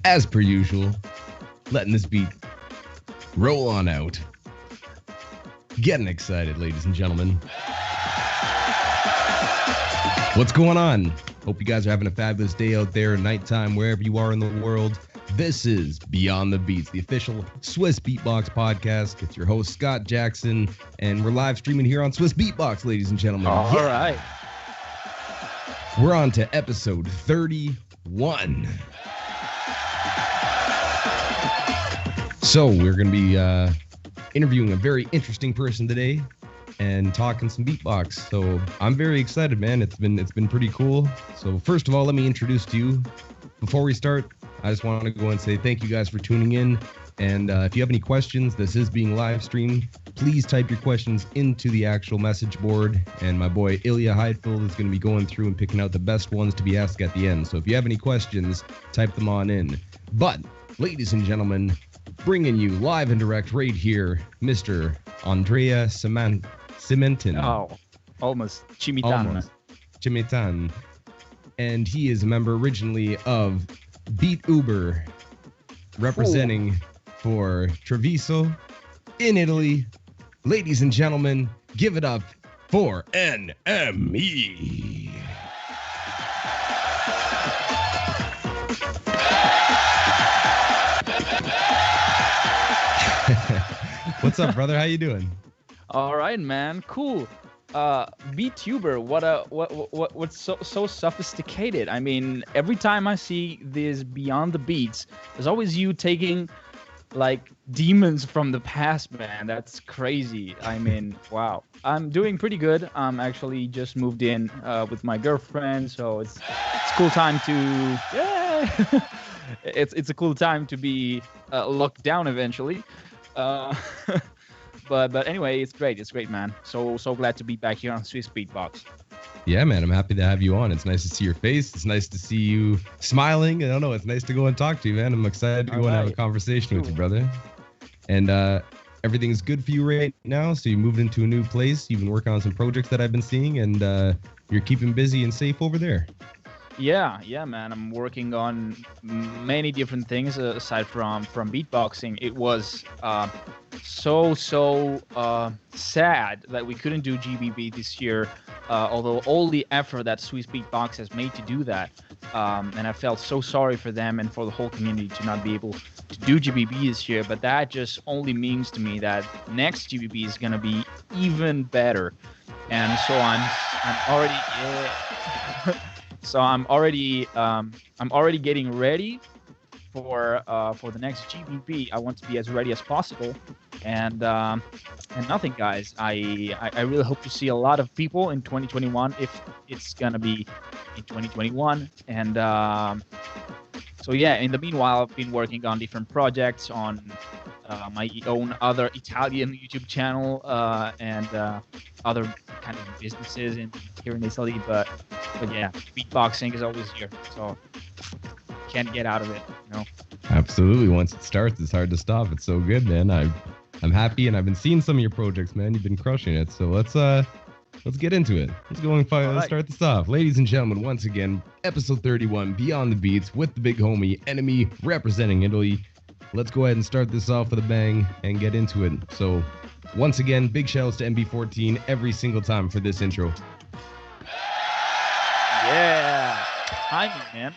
as per usual, letting this beat roll on out. Getting excited, ladies and gentlemen. What's going on? Hope you guys are having a fabulous day out there, nighttime, wherever you are in the world. This is Beyond the Beats, the official Swissbeatbox podcast. It's your host, Scott Jackson, and we're live streaming here on Swissbeatbox, ladies and gentlemen. All right. We're on to episode 31. So we're going to be interviewing a very interesting person today and talking some beatbox. So I'm very excited, man. It's been pretty cool. So first of all, let me introduce to you. Before we start, I just want to go and say thank you guys for tuning in. And if you have any questions, this is being live streamed. Please type your questions into the actual message board. And my boy Ilya Heidfeld is going to be going through and picking out the best ones to be asked at the end. So if you have any questions, type them on in. But, ladies and gentlemen, bringing you live and direct right here, Mr. Andrea Cimentin. Oh, almost. Chimitan. Almost. Chimitan. And he is a member originally of Beat Uber, representing for Treviso in Italy. Ladies and gentlemen, give it up for NME. What's up, brother? How you doing? All right, man. Cool. VTuber, what's so sophisticated? I mean, every time I see this Beyond the Beats, there's always you taking like demons from the past, man. That's crazy. I mean, wow. I'm doing pretty good. I'm actually just moved in with my girlfriend, so it's a cool time to it's a cool time to be locked down eventually. But anyway, it's great, man. So glad to be back here on Swissbeatbox. Yeah, man, I'm happy to have you on. It's nice to see your face. It's nice to see you smiling. I don't know, it's nice to go and talk to you, man. I'm excited to go and have a conversation with you, brother. And everything's good for you right now. So you moved into a new place. You've been working on some projects that I've been seeing, and you're keeping busy and safe over there. Yeah, man. I'm working on many different things aside from beatboxing. It was so sad that we couldn't do GBB this year, although all the effort that Swissbeatbox has made to do that, and I felt so sorry for them and for the whole community to not be able to do GBB this year. But that just only means to me that next GBB is gonna be even better, and so I'm already. So I'm already getting ready for the next GBB. I want to be as ready as possible, and nothing, guys. I really hope to see a lot of people in 2021 if it's gonna be in 2021. And so yeah. In the meanwhile, I've been working on different projects on my own other Italian YouTube channel and other kind of businesses here in Italy, but yeah, beatboxing is always here, so can't get out of it, you know. Absolutely. Once it starts, it's hard to stop. It's so good, man. I'm happy, and I've been seeing some of your projects, man. You've been crushing it. So let's get into it. Let's go and let's start this off, ladies and gentlemen. Once again, episode 31, Beyond the Beats, with the big homie NME representing Italy. Let's go ahead and start this off with a bang and get into it. So, once again, big shoutouts to MB14 every single time for this intro. Yeah, timing, man.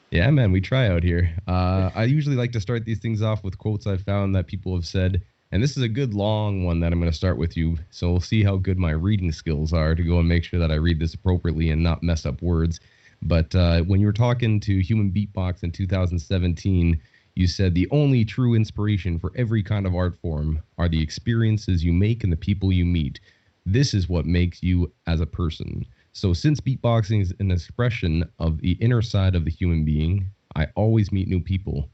Yeah, man, we try out here. I usually like to start these things off with quotes I've found that people have said, and this is a good long one that I'm going to start with you. So we'll see how good my reading skills are to go and make sure that I read this appropriately and not mess up words. But when you were talking to Human Beatbox in 2017, you said the only true inspiration for every kind of art form are the experiences you make and the people you meet. This is what makes you as a person. So since beatboxing is an expression of the inner side of the human being, I always meet new people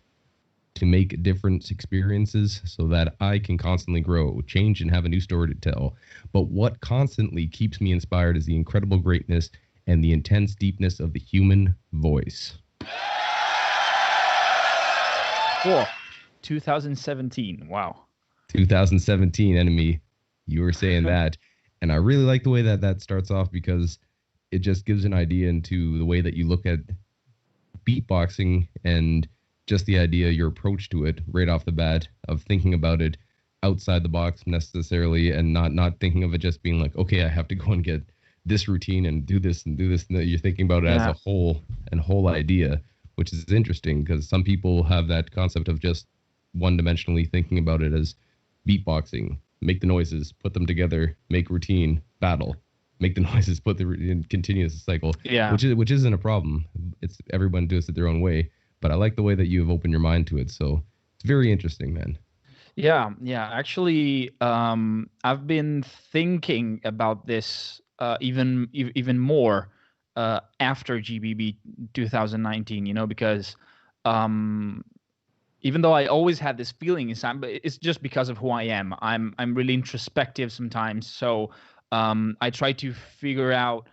to make different experiences so that I can constantly grow, change, and have a new story to tell. But what constantly keeps me inspired is the incredible greatness and the intense deepness of the human voice. Cool. 2017. Wow. 2017, NME. You were saying that. And I really like the way that starts off, because it just gives an idea into the way that you look at beatboxing and just the idea, your approach to it right off the bat of thinking about it outside the box necessarily, and not thinking of it just being like, okay, I have to go and get this routine and do this and do this. And you're thinking about it as a whole idea, which is interesting because some people have that concept of just one-dimensionally thinking about it as beatboxing, make the noises, put them together, make routine, battle, make the noises, put the continuous cycle. Yeah. Which isn't a problem. It's everyone does it their own way. But I like the way that you have opened your mind to it. So it's very interesting, man. Yeah. Actually, I've been thinking about this even more after GBB 2019. You know, because even though I always had this feeling inside, but it's just because of who I am. I'm really introspective sometimes. So I try to figure out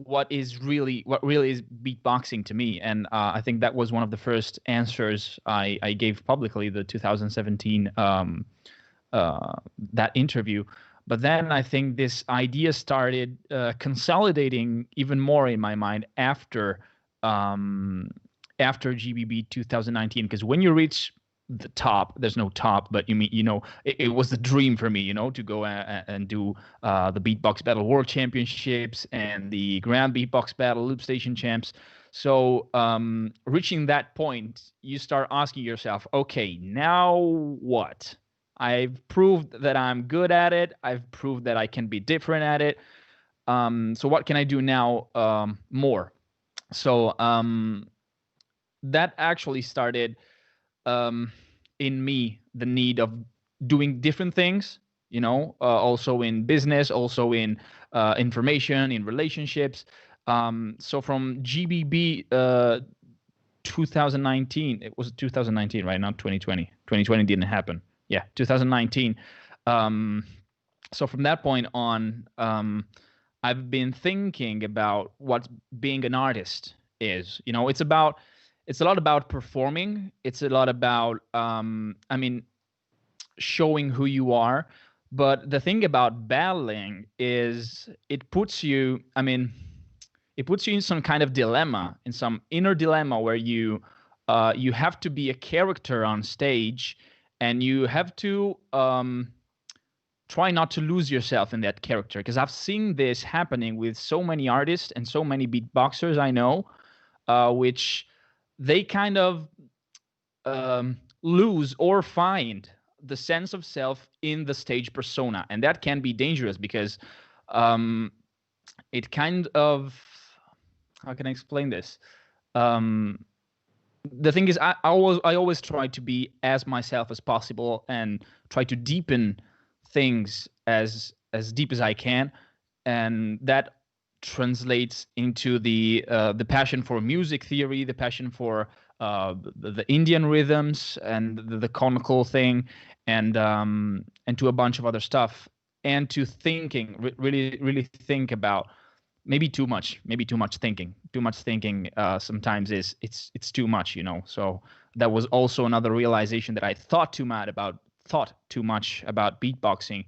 what really is beatboxing to me, and I think that was one of the first answers I gave publicly, the 2017 that interview. But then I think this idea started consolidating even more in my mind after GBB 2019, because when you reach the top, there's no top, but it was the dream for me, to go and do the Beatbox Battle World Championships and the Grand Beatbox Battle Loopstation Champs. So reaching that point, you start asking yourself, okay, now what? I've proved that I'm good at it. I've proved that I can be different at it. So what can I do now more? So that actually started in me the need of doing different things, also in business, also in information, in relationships. So from GBB 2019, it was 2019, right? Not 2020. 2020 didn't happen. Yeah, 2019. So from that point on, I've been thinking about what being an artist is. It's a lot about performing. It's a lot about, showing who you are. But the thing about battling is it puts you in some kind of dilemma, in some inner dilemma where you have to be a character on stage, and you have to try not to lose yourself in that character. Because I've seen this happening with so many artists and so many beatboxers I know, which they kind of lose or find the sense of self in the stage persona. And that can be dangerous because it kind of, how can I explain this? The thing is, I always try to be as myself as possible and try to deepen things as deep as I can. And that translates into the passion for music theory, the passion for the Indian rhythms and the conical thing, and to a bunch of other stuff, and to thinking, really think about maybe too much thinking. Too much thinking sometimes it's too much, So that was also another realization, that I thought too much about beatboxing,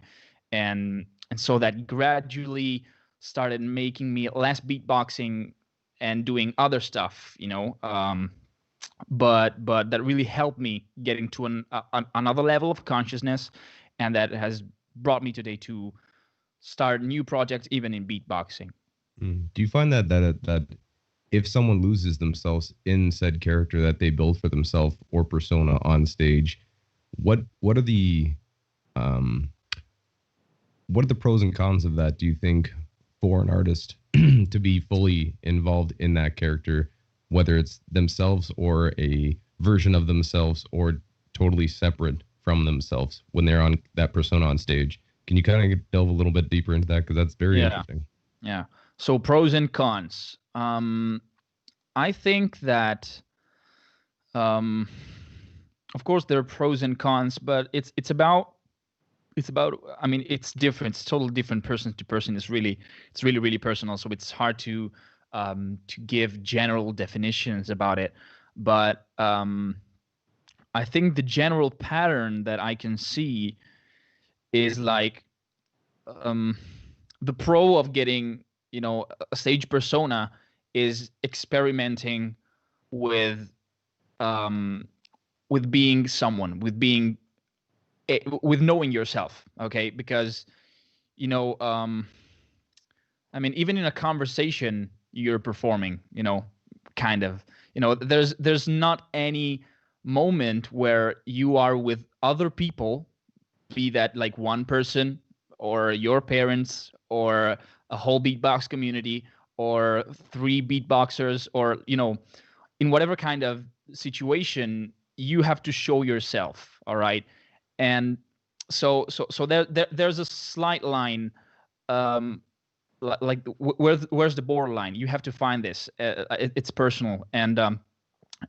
and so that gradually started making me less beatboxing and doing other stuff, but that really helped me getting to another level of consciousness, and that has brought me today to start new projects even in beatboxing. Do you find that if someone loses themselves in said character that they build for themselves or persona on stage, what are the pros and cons of that, do you think, for an artist to be fully involved in that character, whether it's themselves or a version of themselves or totally separate from themselves when they're on that persona on stage? Can you kind of delve a little bit deeper into that? Because that's very interesting. Yeah. So pros and cons. I think that, of course, there are pros and cons, but it's about. It's different. It's totally different person to person. It's really personal. So it's hard to give general definitions about it. But I think the general pattern that I can see is like the pro of getting, a stage persona is experimenting with with being someone, with being with knowing yourself, okay? Because you know, I mean, even in a conversation, you're performing, you know, kind of, you know, there's not any moment where you are with other people, be that like one person or your parents or a whole beatbox community or three beatboxers, or, you know, in whatever kind of situation, you have to show yourself, all right? And so there's a slight line, um like where's the borderline? You have to find this. It's personal, and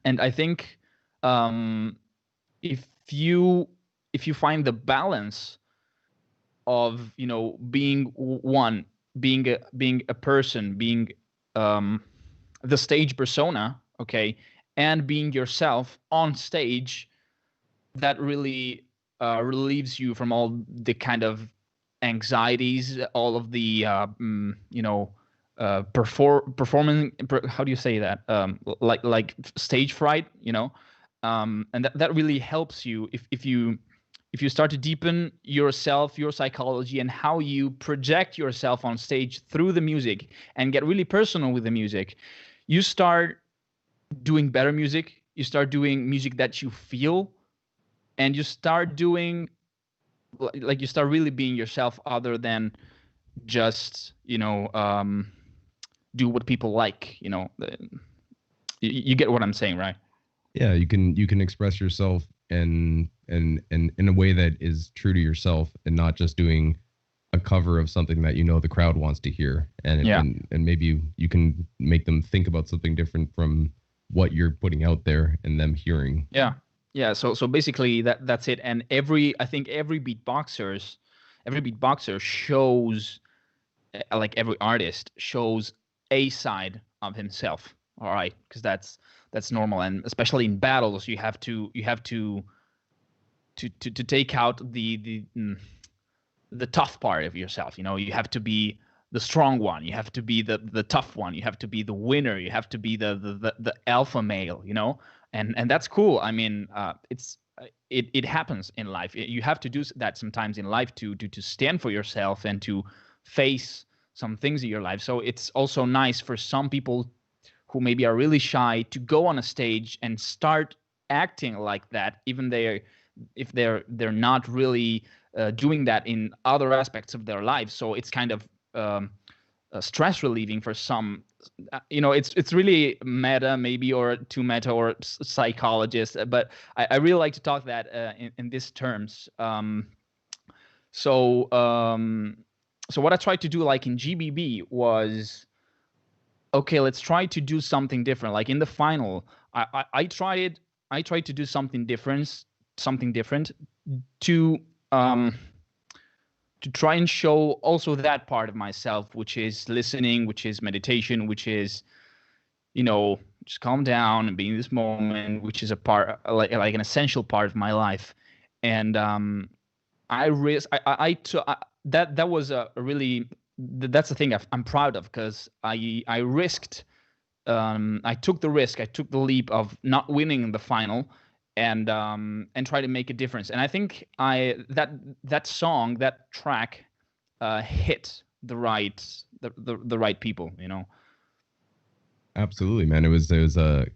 I think, if you find the balance of, you know, being one, being a person, being the stage persona, okay, and being yourself on stage, that really relieves you from all the kind of anxieties, all of the you know, performing, how do you say that, like stage fright, you know, and that really helps you if you start to deepen yourself, your psychology, and how you project yourself on stage through the music, and get really personal with the music. You start doing better music, you start doing music that you feel, and you start doing, like, you start really being yourself, other than just, you know, do what people like, you know. You get what I'm saying, right? Yeah, you can express yourself and in a way that is true to yourself, and not just doing a cover of something that, you know, the crowd wants to hear, and Yeah. and maybe you can make them think about something different from what you're putting out there and them hearing. Yeah, so basically that's it. And I think every beatboxer shows, like every artist shows a side of himself, all right? Because that's normal, and especially in battles, you have to take out the tough part of yourself. You know, you have to be the strong one, you have to be the tough one, you have to be the winner, you have to be the alpha male, you know. And that's cool. I mean, it happens in life. You have to do that sometimes in life to stand for yourself and to face some things in your life. So it's also nice for some people who maybe are really shy to go on a stage and start acting like that, even if they're not really doing that in other aspects of their lives. So it's kind of stress relieving for some. You know, it's really meta, maybe, or too meta, or psychologist, but I really like to talk that in these terms. So what I tried to do, like in GBB, was, okay, let's try to do something different. Like in the final, I tried to do something different to try and show also that part of myself, which is listening, which is meditation, which is, you know, just calm down and be in this moment, which is a part, like an essential part of my life. And that was a really, that's the thing I'm proud of, because I risked, I took the risk, I took the leap of not winning the final, and try to make a difference. And I think that song, that track, hit the right people, you know. Absolutely, man. It was a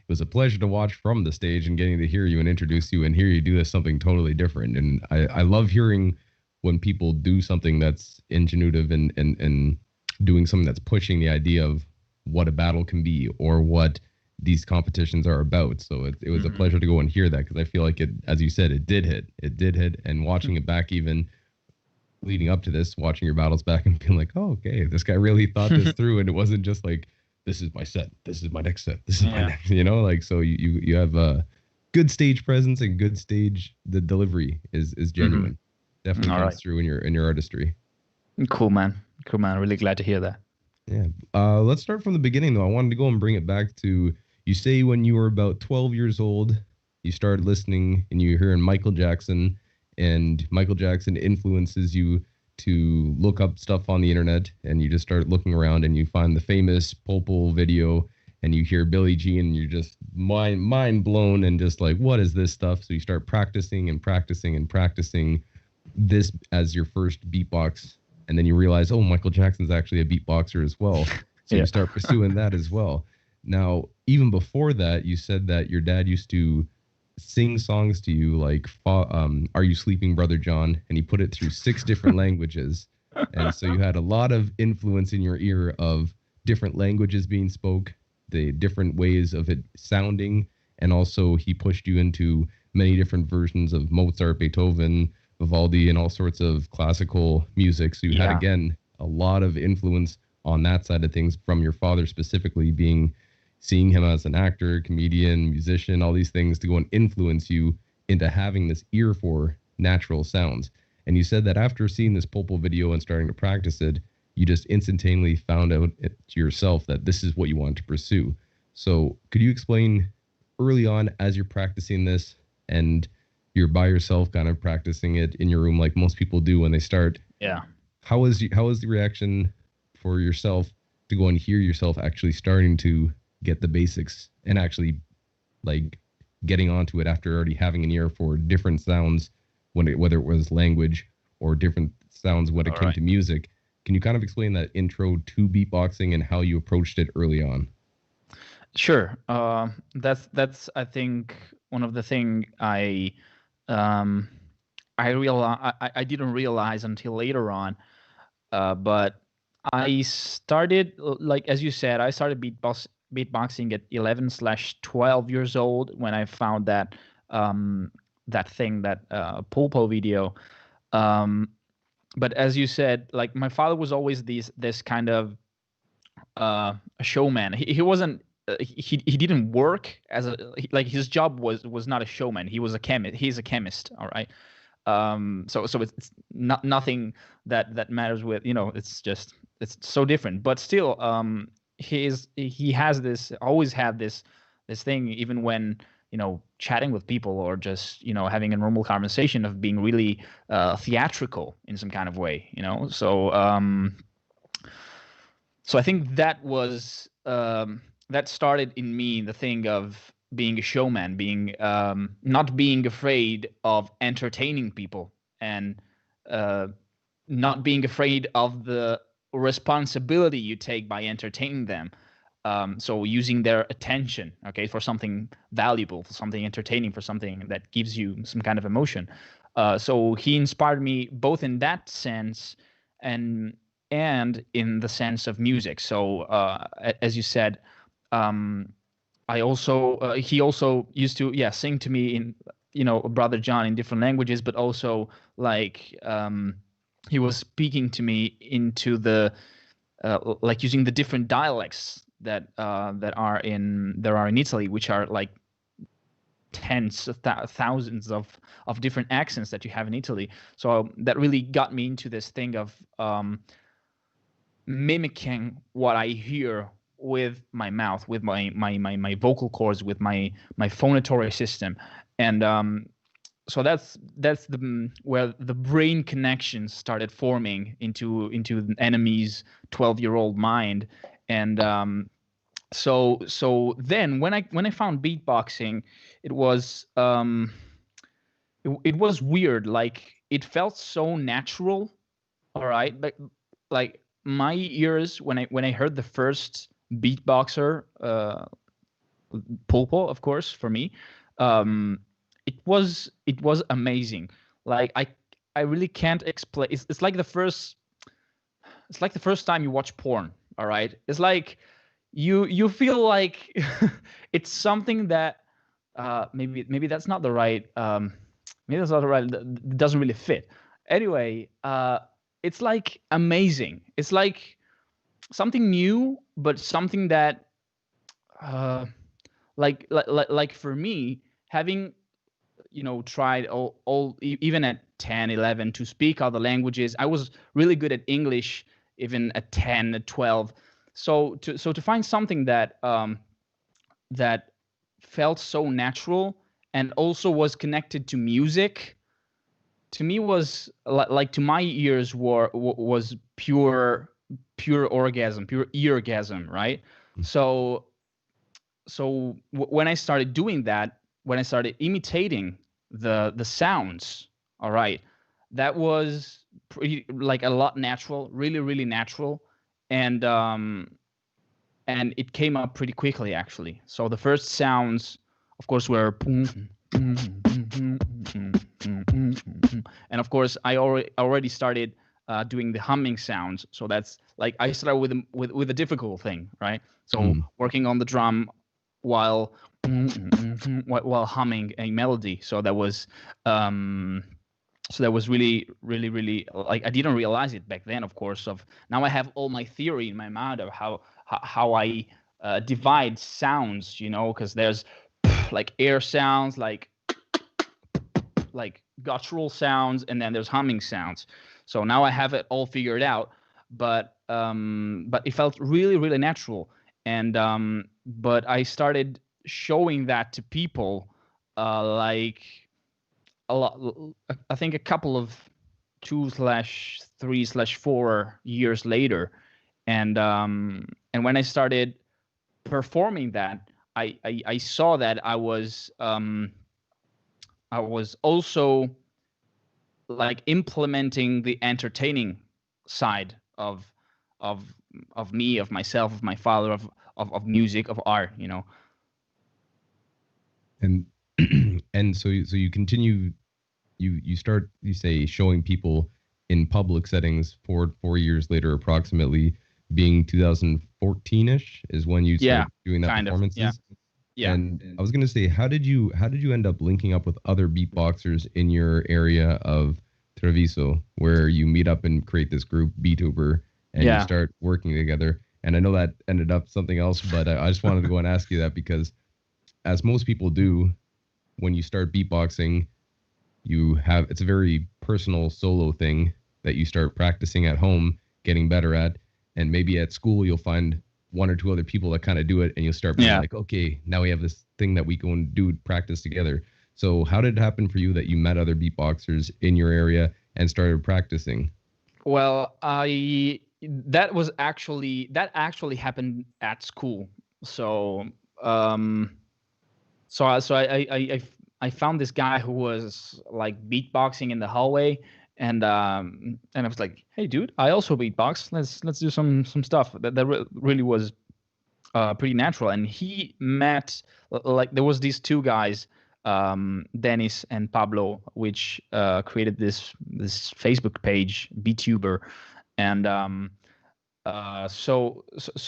it was a pleasure to watch from the stage and getting to hear you and introduce you and hear you do this something totally different. And I love hearing when people do something that's ingenuitive and doing something that's pushing the idea of what a battle can be or what these competitions are about. So it was a pleasure to go and hear that, because I feel like it, as you said, it did hit. And watching it back, even leading up to this, watching your battles back and being like, oh, okay, this guy really thought this through, and it wasn't just like, this is my set, this is my next set, this is my next, you know, like, so you have a good stage presence, and good stage, the delivery is genuine. Definitely comes through in your artistry. Cool, man. Really glad to hear that. Yeah. Let's start from the beginning, though. I wanted to go and bring it back to, you say when you were about 12 years old, you started listening and you were hearing Michael Jackson, and Michael Jackson influences you to look up stuff on the internet, and you just start looking around and you find the famous Popol video, and you hear Billie Jean and you're just mind blown and just like, what is this stuff? So you start practicing and practicing and practicing this as your first beatbox, and then you realize, oh, Michael Jackson's actually a beatboxer as well. So you start pursuing that as well. Now, even before that, you said that your dad used to sing songs to you like Are You Sleeping, Brother John? And he put it through 6 different languages. And so you had a lot of influence in your ear of different languages being spoke, the different ways of it sounding. And also he pushed you into many different versions of Mozart, Beethoven, Vivaldi, and all sorts of classical music. So you had, again, a lot of influence on that side of things from your father, specifically seeing him as an actor, comedian, musician, all these things to go and influence you into having this ear for natural sounds. And you said that after seeing this Pulpo video and starting to practice it, you just instantaneously found out to yourself that this is what you want to pursue. So could you explain early on as you're practicing this and you're by yourself kind of practicing it in your room like most people do when they start? Yeah. How was the reaction for yourself to go and hear yourself actually starting to get the basics and actually like getting onto it after already having an ear for different sounds, whether it was language or different sounds when it came to music? Can you kind of explain that intro to beatboxing and how you approached it early on? Sure. That's I think one of the thing I didn't realize until later on, but I started, like as you said, I started beatboxing at 11/12 years old when I found that Pulpo video. But as you said, like my father was always this kind of a showman. He wasn't. He didn't work as like his job was not a showman. He was a chemist. He's a chemist. All right. So it's not nothing that matters with, it's so different. But still, he has always had this thing, even when chatting with people or just having a normal conversation, of being really theatrical in some kind of way. So I think that was that started in me the thing of being a showman, being not being afraid of entertaining people, and not being afraid of the responsibility you take by entertaining them. So using their attention, for something valuable, for something entertaining, for something that gives you some kind of emotion. So he inspired me both in that sense and in the sense of music. So as you said, he also used to sing to me in Brother John in different languages, but also like he was speaking to me into the like using the different dialects that are in Italy, which are like tens of thousands of different accents that you have in Italy. So that really got me into this thing of mimicking what I hear with my mouth, with my vocal cords, with my phonatory system. And so that's where the brain connections started forming into the NME's 12-year-old mind. And so then when I found beatboxing, it was weird. Like it felt so natural. All right, but like my ears, when I heard the first beatboxer, Pulpo, of course, for me, it was amazing. Like I really can't explain. It's like the first time you watch porn. All right, it's like you feel like it's something that maybe that's not the right maybe that's not the right, that doesn't really fit. Anyway, it's like amazing. It's like something new, but something that like for me, having tried all even at 10, 11 to speak other languages. I was really good at English even at 10, at 12. So to find something that that felt so natural and also was connected to music, to me was like to my ears was pure orgasm, pure eargasm, right? So when I started doing that, when I started imitating the sounds, all right, that was pretty, like, a lot natural, really, really natural, and it came up pretty quickly, actually. So the first sounds, of course, were and of course I already started doing the humming sounds. So that's like, I started with a difficult thing, right? So working on the drum while humming a melody. So that was really, really, really, like, I didn't realize it back then, of course. Now I have all my theory in my mind of how I divide sounds, because there's like air sounds, like guttural sounds, and then there's humming sounds. So now I have it all figured out, but it felt really, really natural. And but I started showing that to people, like a lot, I think a couple of 2/3/4 years later, and when I started performing that, I saw that I was also, like, implementing the entertaining side of me, of myself, of my father, of music, of art, And and so you continue, you start, you say, showing people in public settings 4 years later, approximately, being 2014ish is when you start doing that performances. Yeah. And I was gonna say, how did you end up linking up with other beatboxers in your area of Treviso, where you meet up and create this group, Beatuber, and you start working together? And I know that ended up something else, but I just wanted to go and ask you that, because as most people do, when you start beatboxing, it's a very personal solo thing that you start practicing at home, getting better at, and maybe at school you'll find one or two other people that kind of do it, and you'll start being like, okay, now we have this thing that we go and do practice together. So how did it happen for you that you met other beatboxers in your area and started practicing? Well, that actually happened at school. So I found this guy who was, like, beatboxing in the hallway, and I was like, hey dude, I also beatbox. Let's do some stuff. That really was pretty natural. And he met, like, there was these two guys, Dennis and Pablo, which created this Facebook page, Beatuber, and so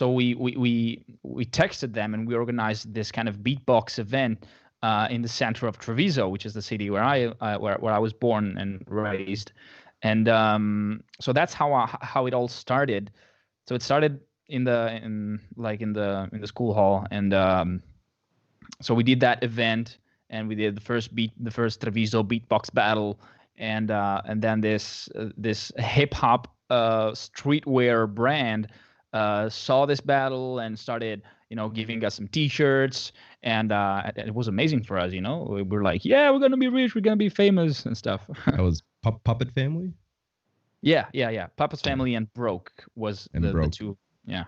we texted them, and we organized this kind of beatbox event in the center of Treviso, which is the city where I was born and raised. And so that's how it all started. So it started in the school hall, and so we did that event, and we did the first Treviso beatbox battle, and then this hip hop streetwear brand saw this battle and started, giving us some T-shirts, and it was amazing for us. We were like, yeah, we're gonna be rich, we're gonna be famous and stuff. That was Puppet Family. Yeah. Puppet Family and Broke was the two. Yeah.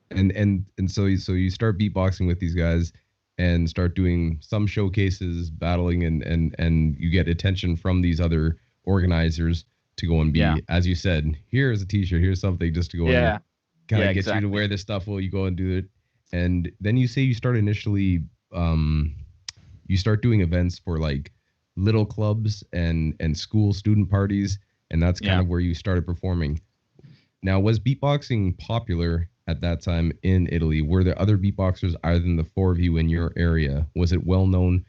And so you start beatboxing with these guys and start doing some showcases, battling, and you get attention from these other organizers to go and be, as you said, here's a T-shirt, here's something, just to go and kind of get you to wear this stuff while you go and do it. And then you say you start initially, you start doing events for, like, little clubs and school student parties, and that's kind of where you started performing. Now, was beatboxing popular at that time in Italy? Were there other beatboxers other than the four of you in your area? Was it well known,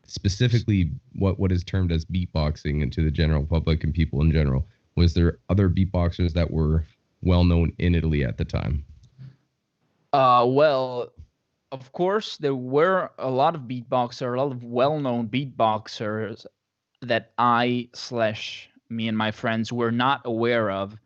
specifically what is termed as beatboxing, and to the general public and people in general? Was there other beatboxers that were well known in Italy at the time? Well, of course, there were a lot of well-known beatboxers that me and my friends were not aware of,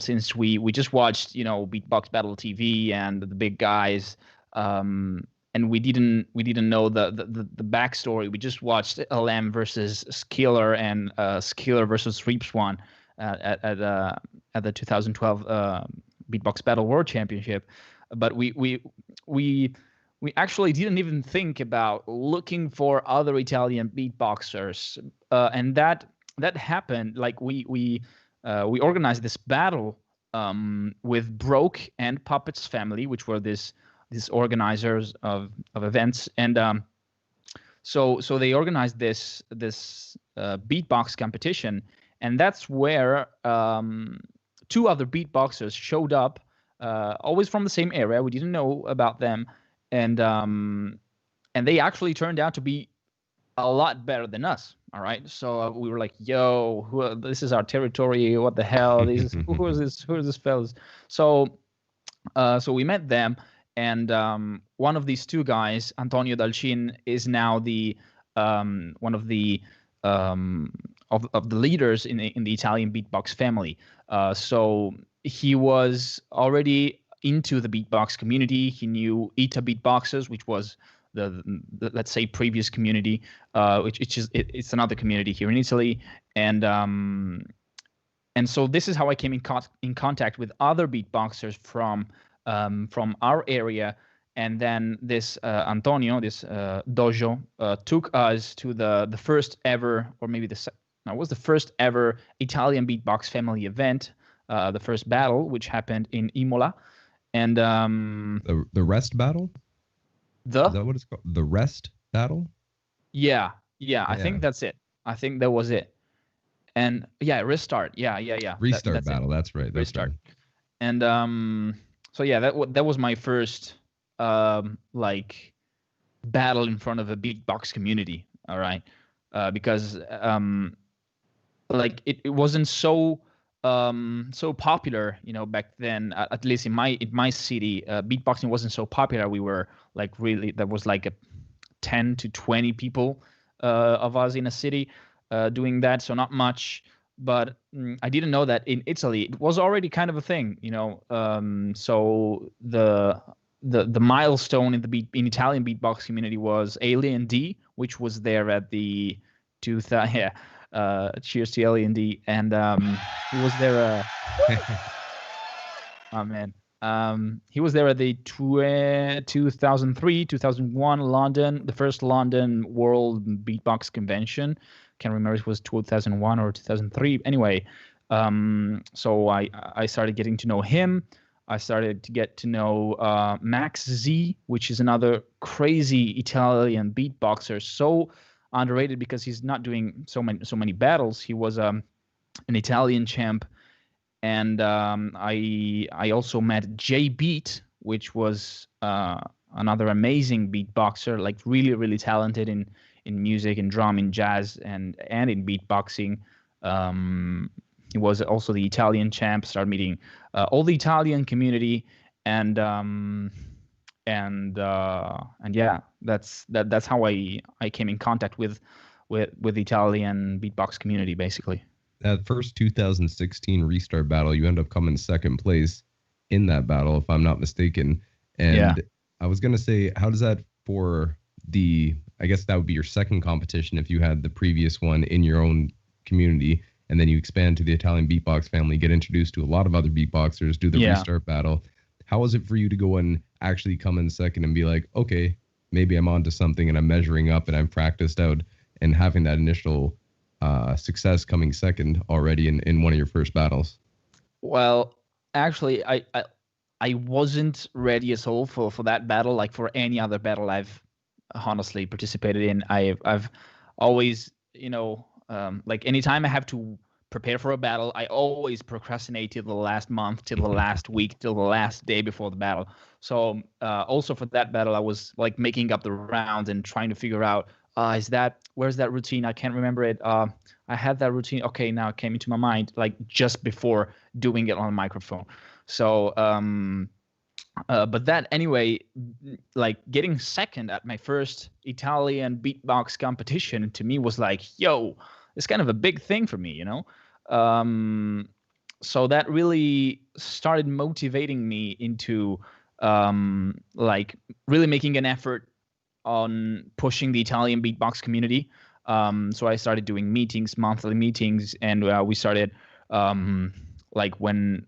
since we just watched, Beatbox Battle TV and the big guys, and we didn't know the backstory. We just watched LM versus Skiller and Skiller versus Reepswan at the 2012 Beatbox Battle World Championship. but we actually didn't even think about looking for other Italian beatboxers, and that happened. Like we organized this battle with Broke and Puppets Family, which were these organizers of events, and so they organized this beatbox competition, and that's where two other beatboxers showed up, always from the same area. We didn't know about them, and they actually turned out to be a lot better than us. All right, so we were like, "Yo, this is our territory. What the hell? Who is this? Who are these fellas?" So we met them, and one of these two guys, Antonio Dalcin, is now the one of the of the leaders in the Italian beatbox family. So he was already into the beatbox community. He knew Ita Beatboxers, which was the let's say previous community, which is it's another community here in Italy, and so this is how I came in contact with other beatboxers from our area, and then this Antonio, this dojo, took us to the first ever, or maybe it was the first ever Italian beatbox family event, the first battle, which happened in Imola, and the rest battle. Is that what it's called? The rest battle? Yeah. I think that's it. I think that was it. And yeah, restart. Yeah. Restart battle. That's right. Restart. Right. And so yeah, that was my first like battle in front of a beatbox community. All right, because like it wasn't so popular, back then, at least in my city. Beatboxing wasn't so popular. We were like there was like 10 to 20 people of us in a city doing that, so not much. But I didn't know that in Italy it was already kind of a thing, so the milestone in Italian beatbox community was Alien D, which was there at the 2000. Cheers to Alien D, and he was there. Oh man, he was there at the 2003, 2001 London, the first London World Beatbox Convention. Can't remember if it was 2001 or 2003. Anyway, so I started getting to know him. I started to get to know Max Z, which is another crazy Italian beatboxer. So underrated because he's not doing so many battles. He was an Italian champ, and I also met J Beat, which was another amazing beatboxer, like really talented in music and drum, in jazz, and in beatboxing. He was also the Italian champ. Started meeting all the Italian community, and yeah, that's how I came in contact with the Italian beatbox community, basically. That first 2016 restart battle, you end up coming second place in that battle, if I'm not mistaken. And yeah. I was gonna say, how does that I guess that would be your second competition if you had the previous one in your own community, and then you expand to the Italian beatbox family, get introduced to a lot of other beatboxers, do the restart battle. How was it for you to go and actually come in second and be like, okay, maybe I'm onto something and I'm measuring up and I've practiced out, and having that initial success coming second already in one of your first battles? Well, actually, I wasn't ready at all for that battle, like for any other battle I've honestly participated in. I've always, like anytime I have to prepare for a battle, I always procrastinate till the last month, till the last week, till the last day before the battle. So also for that battle, I was like making up the rounds and trying to figure out, where's that routine? I can't remember it. I had that routine. Okay, now it came into my mind, like just before doing it on the microphone. So, but that anyway, like getting second at my first Italian beatbox competition to me was like, yo, it's kind of a big thing for me, So that really started motivating me into like really making an effort on pushing the Italian beatbox community. So I started doing monthly meetings, and we started like when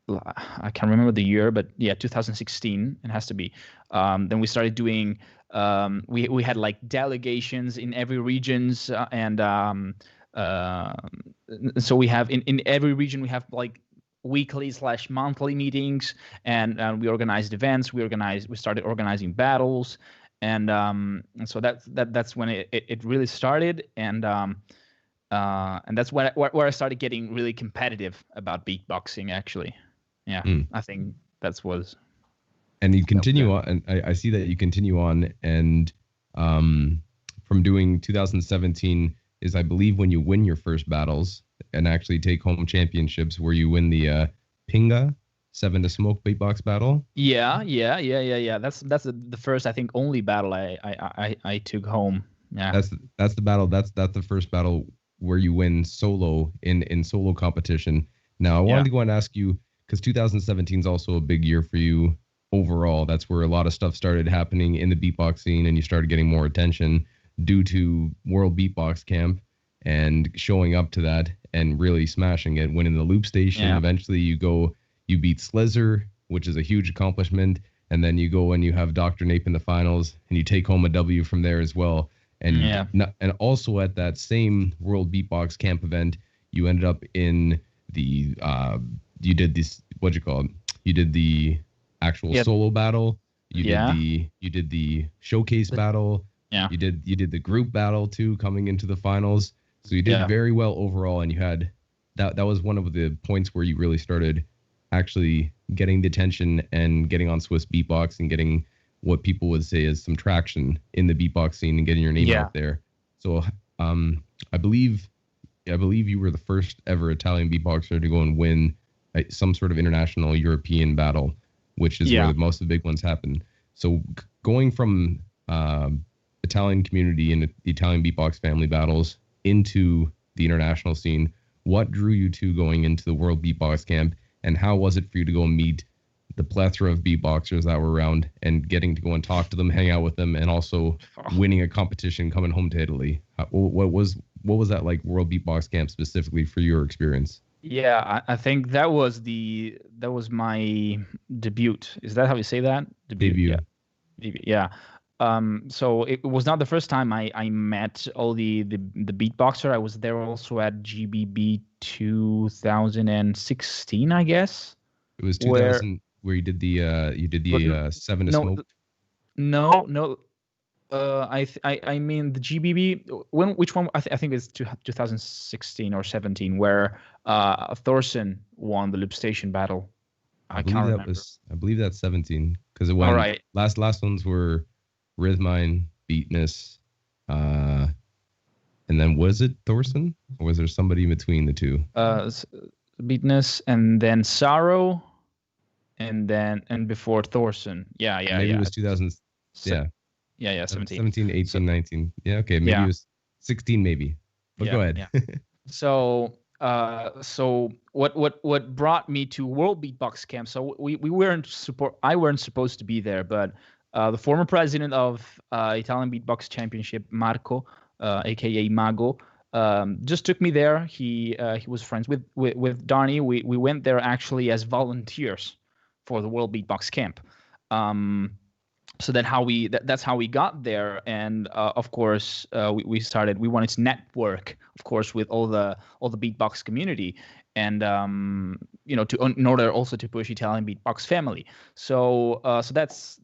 I can't remember the year, but yeah, 2016 it has to be. Then we started doing. We had like delegations in every regions, and so we have in every region we have like weekly/monthly meetings, and we organized events. We started organizing battles, and so that's when it really started, and that's where I started getting really competitive about beatboxing actually. Yeah, I think that was. And you continue on, and I see that you continue on, and from doing 2017 is, I believe, when you win your first battles and actually take home championships, where you win the Pinga 7 to Smoke beatbox battle. Yeah. That's the first, I think, only battle I took home. Yeah. That's the battle. That's the first battle where you win solo in solo competition. Now I wanted to go and ask you, because 2017 is also a big year for you overall. That's where a lot of stuff started happening in the beatbox scene, and you started getting more attention due to World Beatbox Camp and showing up to that and really smashing it, winning the Loopstation. Yeah. Eventually you beat Slezer, which is a huge accomplishment, and then you go and you have Dr. Nape in the finals, and you take home a W from there as well. And and also at that same World Beatbox Camp event, you ended up in the you did this, what'd you call it? You did the actual solo battle. You did the showcase battle. Yeah. You did the group battle too, coming into the finals. So you did very well overall, and you had that was one of the points where you really started actually getting the attention and getting on Swissbeatbox and getting what people would say is some traction in the beatbox scene and getting your name out there. So I believe you were the first ever Italian beatboxer to go and win some sort of international European battle, which is where most of the big ones happen. So going from Italian community and the Italian beatbox family battles into the international scene, what drew you to going into the World Beatbox Camp, and how was it for you to go and meet the plethora of beatboxers that were around and getting to go and talk to them, hang out with them, and also winning a competition coming home to Italy? What was that like, World Beatbox Camp specifically for your experience? Yeah, I think that was my debut. Is that how you say that? Debut. Yeah. So it was not the first time I met all the beatboxer. I was there also at GBB 2016, I guess. It was 2000 where you did the 7 to Smoke. No. I mean the GBB. Which one? I think it's 2016 or 17, where Thorson won the Loopstation battle. I can't remember. I believe that's 17, because it went. All right. Last ones were Rhythmine, Beatness, and then was it Thorson, or was there somebody in between the two? Beatness, and then Sorrow, and before Thorson. Yeah. Maybe it was 2000. Yeah. Yeah, 17. 17, 18, 19. Yeah, okay. Maybe it was 16, maybe. But go ahead. Yeah. So what brought me to World Beatbox Camp? So I weren't supposed to be there, but the former president of Italian Beatbox Championship, Marco, aka Mago, just took me there. He was friends with Darnie. We went there actually as volunteers for the World Beatbox Camp. So that's how we got there, and of course we wanted to network, of course, with all the beatbox community, and in order also to push Italian beatbox family. So that's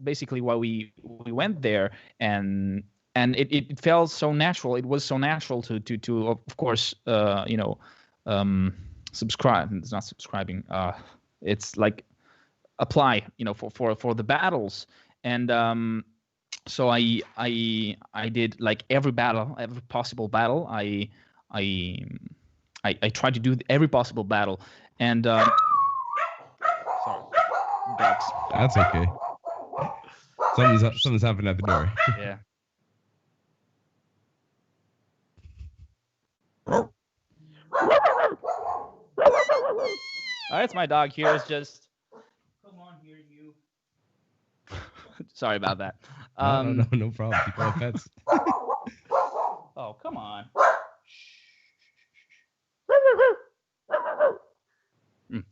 basically why we went there, and it felt so natural. It was so natural to of course subscribe. It's not subscribing. It's like apply, for the battles. And so I did like every possible battle. I tried to do every possible battle. And sorry, dogs. That's okay. Something's happening at the door. Yeah. That's my dog here. Is just here, you. Sorry about that. No problem. People have pets. Oh, come on.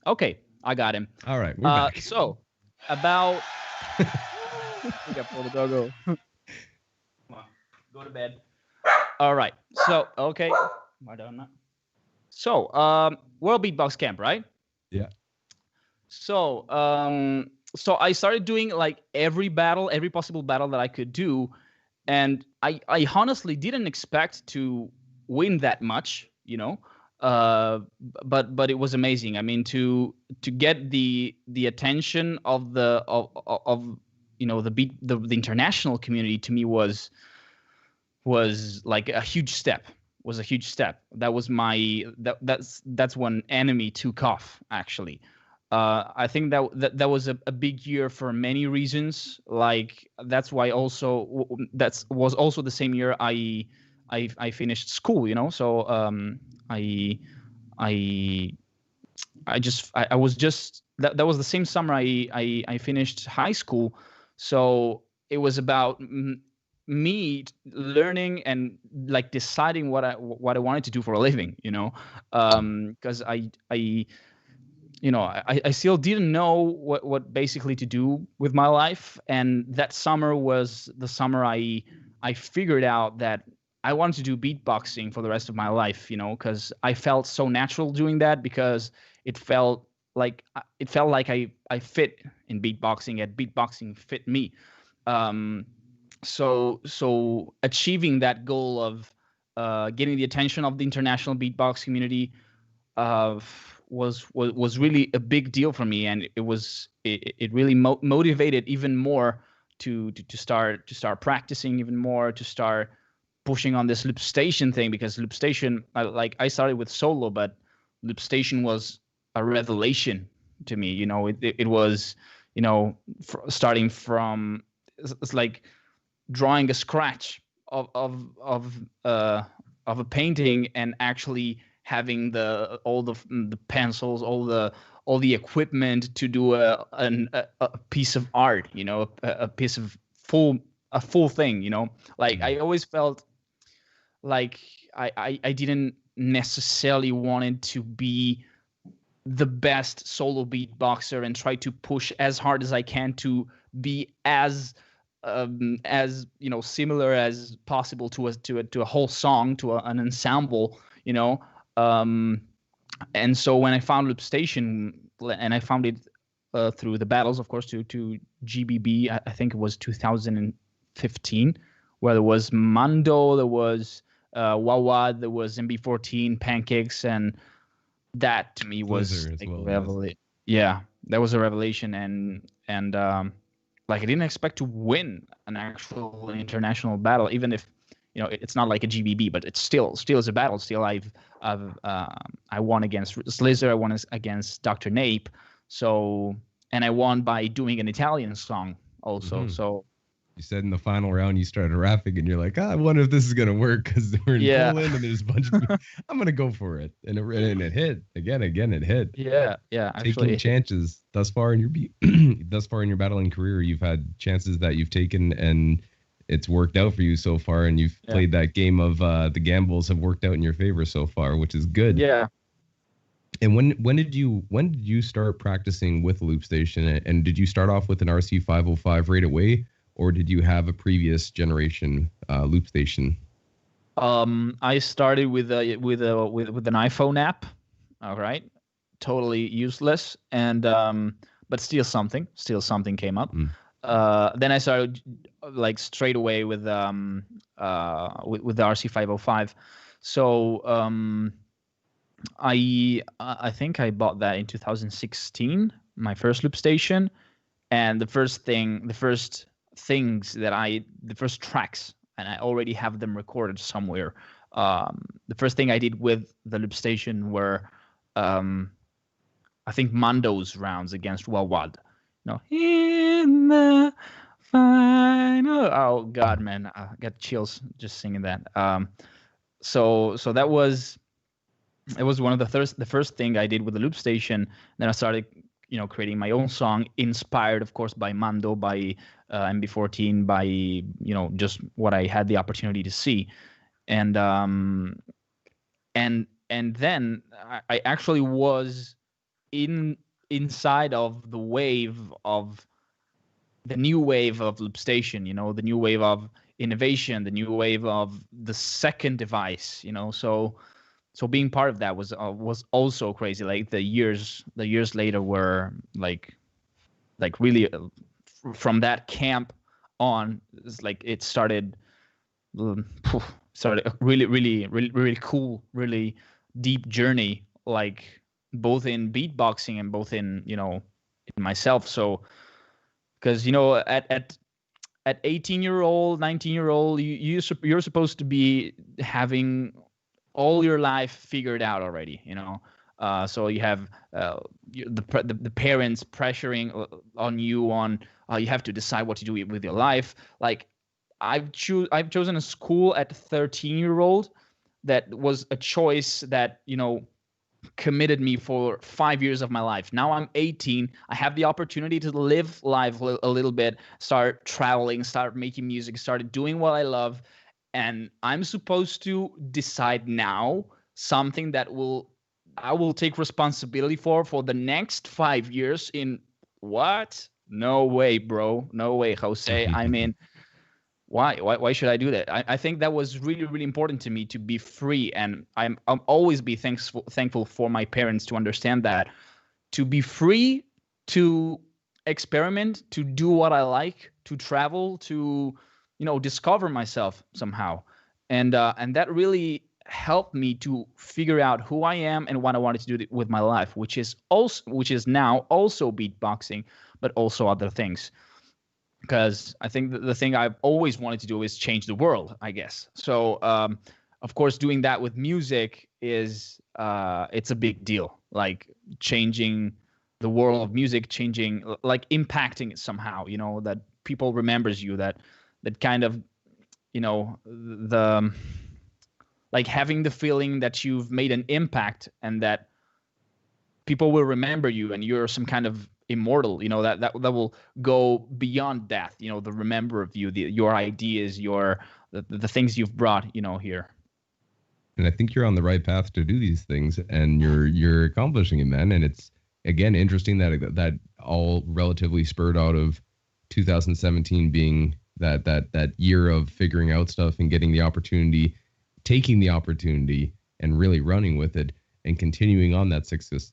Okay. I got him. All right, we're back. So about we got for the doggo. Come on, go to bed. All right. So okay, Madonna. So World Beatbox Camp, right? Yeah. So so I started doing like every possible battle that I could do, and I honestly didn't expect to win that much, you know. But it was amazing. I mean, to get the attention of you know the international community to me was like a huge step. Was a huge step. That was that's when NME took off actually. I think that was a big year for many reasons. Like that's why also was also the same year I finished school. You know, so I was just that was the same summer I finished high school. So it was about me learning and like deciding what I wanted to do for a living. You know, because I still didn't know what basically to do with my life, and that summer was the summer I figured out that I wanted to do beatboxing for the rest of my life, you know, because I felt so natural doing that, because it felt like I fit in beatboxing, and beatboxing fit me. So achieving that goal of getting the attention of the international beatbox community was really a big deal for me, and it really motivated even more to start practicing even more, to start pushing on this Loopstation thing, because Loopstation, I started with solo, but Loopstation was a revelation to me. You know, it was, you know, starting from it's like drawing a scratch of a painting, and actually having all the pencils, all the equipment to do a piece of art, you know, a piece of a full thing, you know. Like I always felt like I didn't necessarily wanted to be the best solo beatboxer and try to push as hard as I can to be as you know, similar as possible to a whole song, to an ensemble, you know. And so when I found Loopstation, and I found it through the battles, of course, to GBB, I think it was 2015, where there was Mando, there was Wawad, there was MB14, Pancakes, and that to me was like revelation. Yeah, that was a revelation, and like I didn't expect to win an actual international battle, even if, you know, it's not like a GBB, but it's still is a battle. Still, I won against Slizzer, I won against Dr. Nape, so, and I won by doing an Italian song also. Mm-hmm. So you said in the final round you started rapping, and you're like, I wonder if this is gonna work, because we're in Poland and there's a bunch of people. I'm gonna go for it, and it hit again. It hit. Yeah. Taking chances thus far in your battling career, you've had chances that you've taken, and it's worked out for you so far, and you've played that game of the gambles have worked out in your favor so far, which is good. Yeah. And when did you start practicing with Loopstation, and did you start off with an RC505 right away, or did you have a previous generation Loopstation? I started with an iPhone app. All right, totally useless, and but still something came up. Then I started like straight away with the RC505. So I think I bought that in 2016, my first Loopstation, and the first tracks, and I already have them recorded somewhere. The first thing I did with the Loopstation were I think Mando's rounds against Wawad. No, in the final. Oh God, man, I got chills just singing that. So that was one of the first thing I did with the Loopstation. Then I started, you know, creating my own song, inspired, of course, by Mando, by MB14, by, you know, just what I had the opportunity to see, and then I actually was in inside of the wave of the new wave of Loopstation, you know, the new wave of innovation, the new wave of the second device, you know. So being part of that was also crazy. Like the years later were like really from that camp on, it's like it started started a really cool, really deep journey, like both in beatboxing and both in, you know, in myself. So because, you know, at 18-year-old, 19-year-old, you're supposed to be having all your life figured out already, you know. So you have the parents pressuring on you on you have to decide what to do with your life. Like I've chosen a school at 13-year-old that was a choice that, you know, committed me for 5 years of my life. Now I'm 18. I have the opportunity to live life a little bit, start traveling, start making music, start doing what I love. And I'm supposed to decide now something that I will take responsibility for the next 5 years in what? No way, bro. No way, Jose. I mean, why should I do that? I think that was really important to me, to be free, and I'll always be thankful for my parents to understand that, to be free, to experiment, to do what I like, to travel, to, you know, discover myself somehow, and that really helped me to figure out who I am and what I wanted to do with my life, which is now also beatboxing, but also other things. Because I think the thing I've always wanted to do is change the world, I guess. So, of course, doing that with music is it's a big deal. Like changing the world of music, changing, like impacting it somehow. You know, that people remembers you. That kind of, you know, the like having the feeling that you've made an impact and that people will remember you and you're some kind of immortal, you know, that will go beyond death, you know, the remember of you, your ideas, the things you've brought, you know, here. And I think you're on the right path to do these things, and you're accomplishing it, man. And it's, again, interesting that all relatively spurred out of 2017 being that year of figuring out stuff and getting the opportunity, taking the opportunity and really running with it and continuing on that success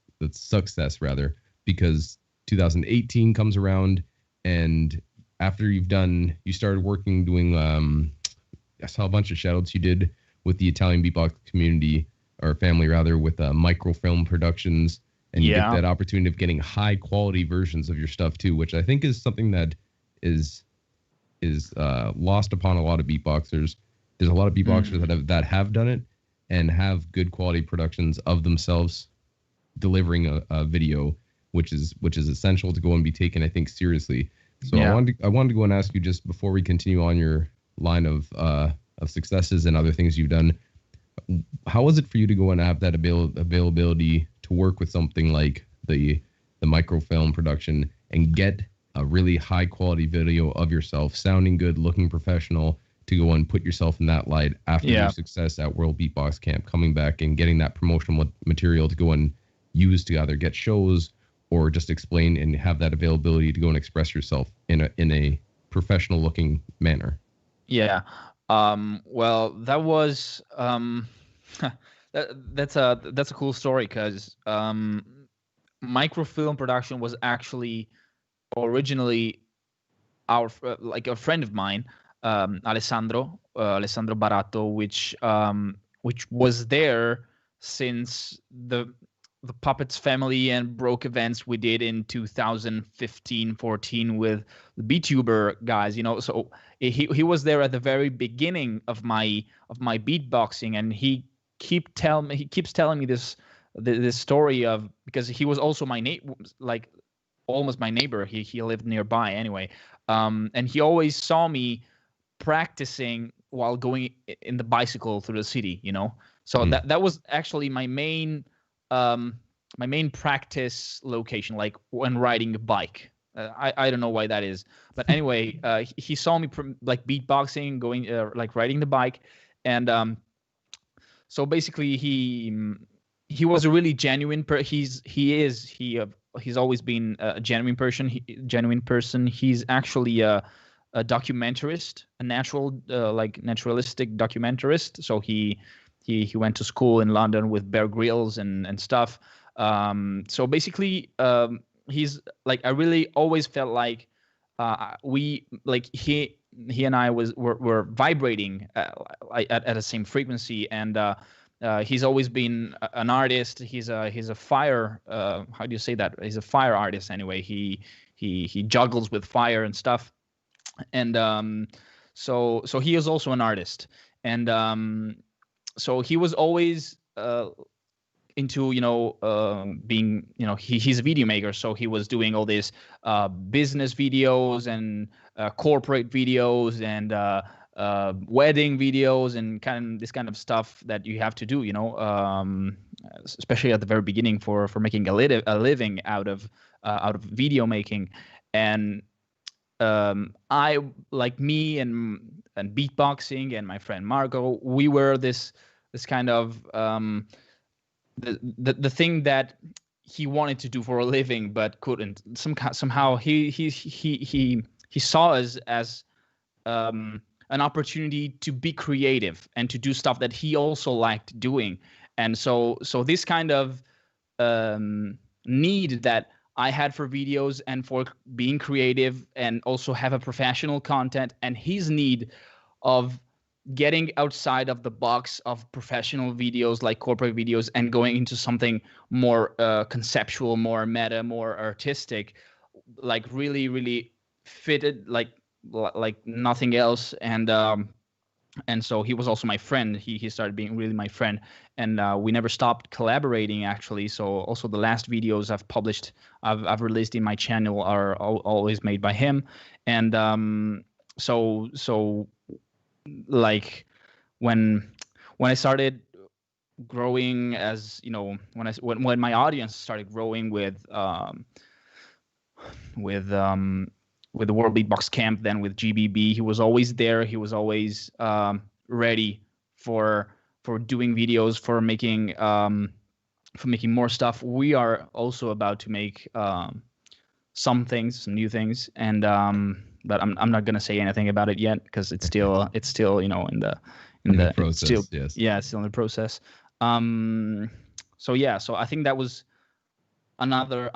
rather, because 2018 comes around, and after you started working doing I saw a bunch of shout outs you did with the Italian beatbox community, or family rather, with microfilm productions, and you get that opportunity of getting high quality versions of your stuff too, which I think is something that is lost upon a lot of beatboxers. There's a lot of beatboxers that have done it and have good quality productions of themselves delivering a video, which is essential to go and be taken, I think, seriously. So I wanted to go and ask you, just before we continue on your line of successes and other things you've done, how was it for you to go and have that availability to work with something like the microfilm production and get a really high quality video of yourself, sounding good, looking professional, to go and put yourself in that light after your success at World Beatbox Camp, coming back and getting that promotional material to go and use to either get shows or just explain and have that availability to go and express yourself in a professional looking manner? Yeah. Well, that was that's a cool story, because microfilm production was actually originally a friend of mine, Alessandro Barato, which was there since the Puppets family and Broke events we did in 2015-14 with the BTuber guys, you know. So he was there at the very beginning of my beatboxing, and he keeps telling me this story of, because he was also my like almost my neighbor. He lived nearby anyway, and he always saw me practicing while going in the bicycle through the city, you know. So that was actually my main practice location, like when riding a bike. I don't know why that is, but anyway, he saw me like beatboxing, going like riding the bike, and so basically he was a really genuine he he's always been a genuine person. He's actually a documentarist, a naturalistic documentarist. So he went to school in London with Bear Grylls and stuff. So basically, he's like, I really always felt like he and I were vibrating at the same frequency, and he's always been an artist. He's a fire. How do you say that? He's a fire artist anyway. He juggles with fire and stuff, and so he is also an artist, and so he was always into being, he's a video maker, so he was doing all these business videos and corporate videos and wedding videos and this kind of stuff that you have to do, especially at the very beginning for making a living out of video making. And I, like me and beatboxing and my friend Marco, we were this kind of the thing that he wanted to do for a living but couldn't. Somehow he saw us as an opportunity to be creative and to do stuff that he also liked doing. And so this kind of need that I had for videos and for being creative and also have a professional content, and his need of getting outside of the box of professional videos like corporate videos and going into something more conceptual, more meta, more artistic, like really fitted like nothing else. And so he was also my friend. He started being really my friend, and we never stopped collaborating, actually. So also the last videos I've published, I've released in my channel are always made by him. And so like when I started growing, as when my audience started growing with the World Beatbox Camp, then with GBB, he was always there. He was always ready for doing videos, for making more stuff. We are also about to make some new things, and but I'm not gonna say anything about it yet because it's still in the process. It's still in the process. So I think that was another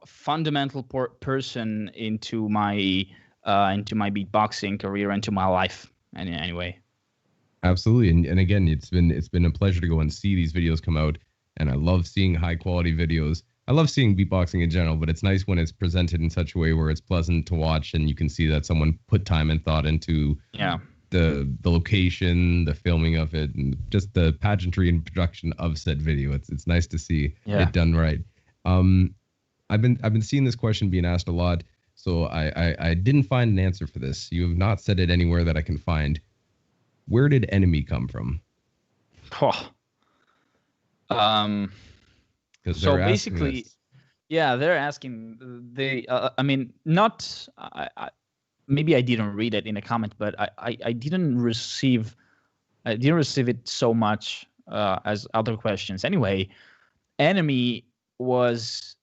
fundamental person into my beatboxing career, into my life, anyway. Absolutely, and again, it's been a pleasure to go and see these videos come out, and I love seeing high quality videos. I love seeing beatboxing in general, but it's nice when it's presented in such a way where it's pleasant to watch, and you can see that someone put time and thought into the location, the filming of it, and just the pageantry and production of said video. It's nice to see it done right. I've been seeing this question being asked a lot, so I didn't find an answer for this. You have not said it anywhere that I can find. Where did NME come from? So basically, they're asking. I mean, not. Maybe I didn't read it in a comment, but I didn't receive. I didn't receive it so much as other questions. Anyway, NME was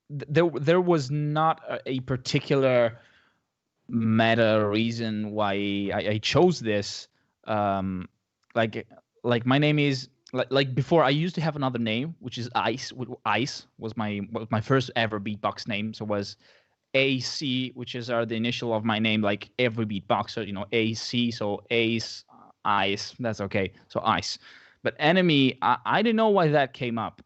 there was not a particular meta reason why I chose this. Like my name is. Like before, I used to have another name, which is Ice. Ice was my first ever beatbox name. So it was AC, which is the initial of my name, like every beatboxer, AC. So Ace, Ice. That's okay. So Ice. But NME, I didn't know why that came up.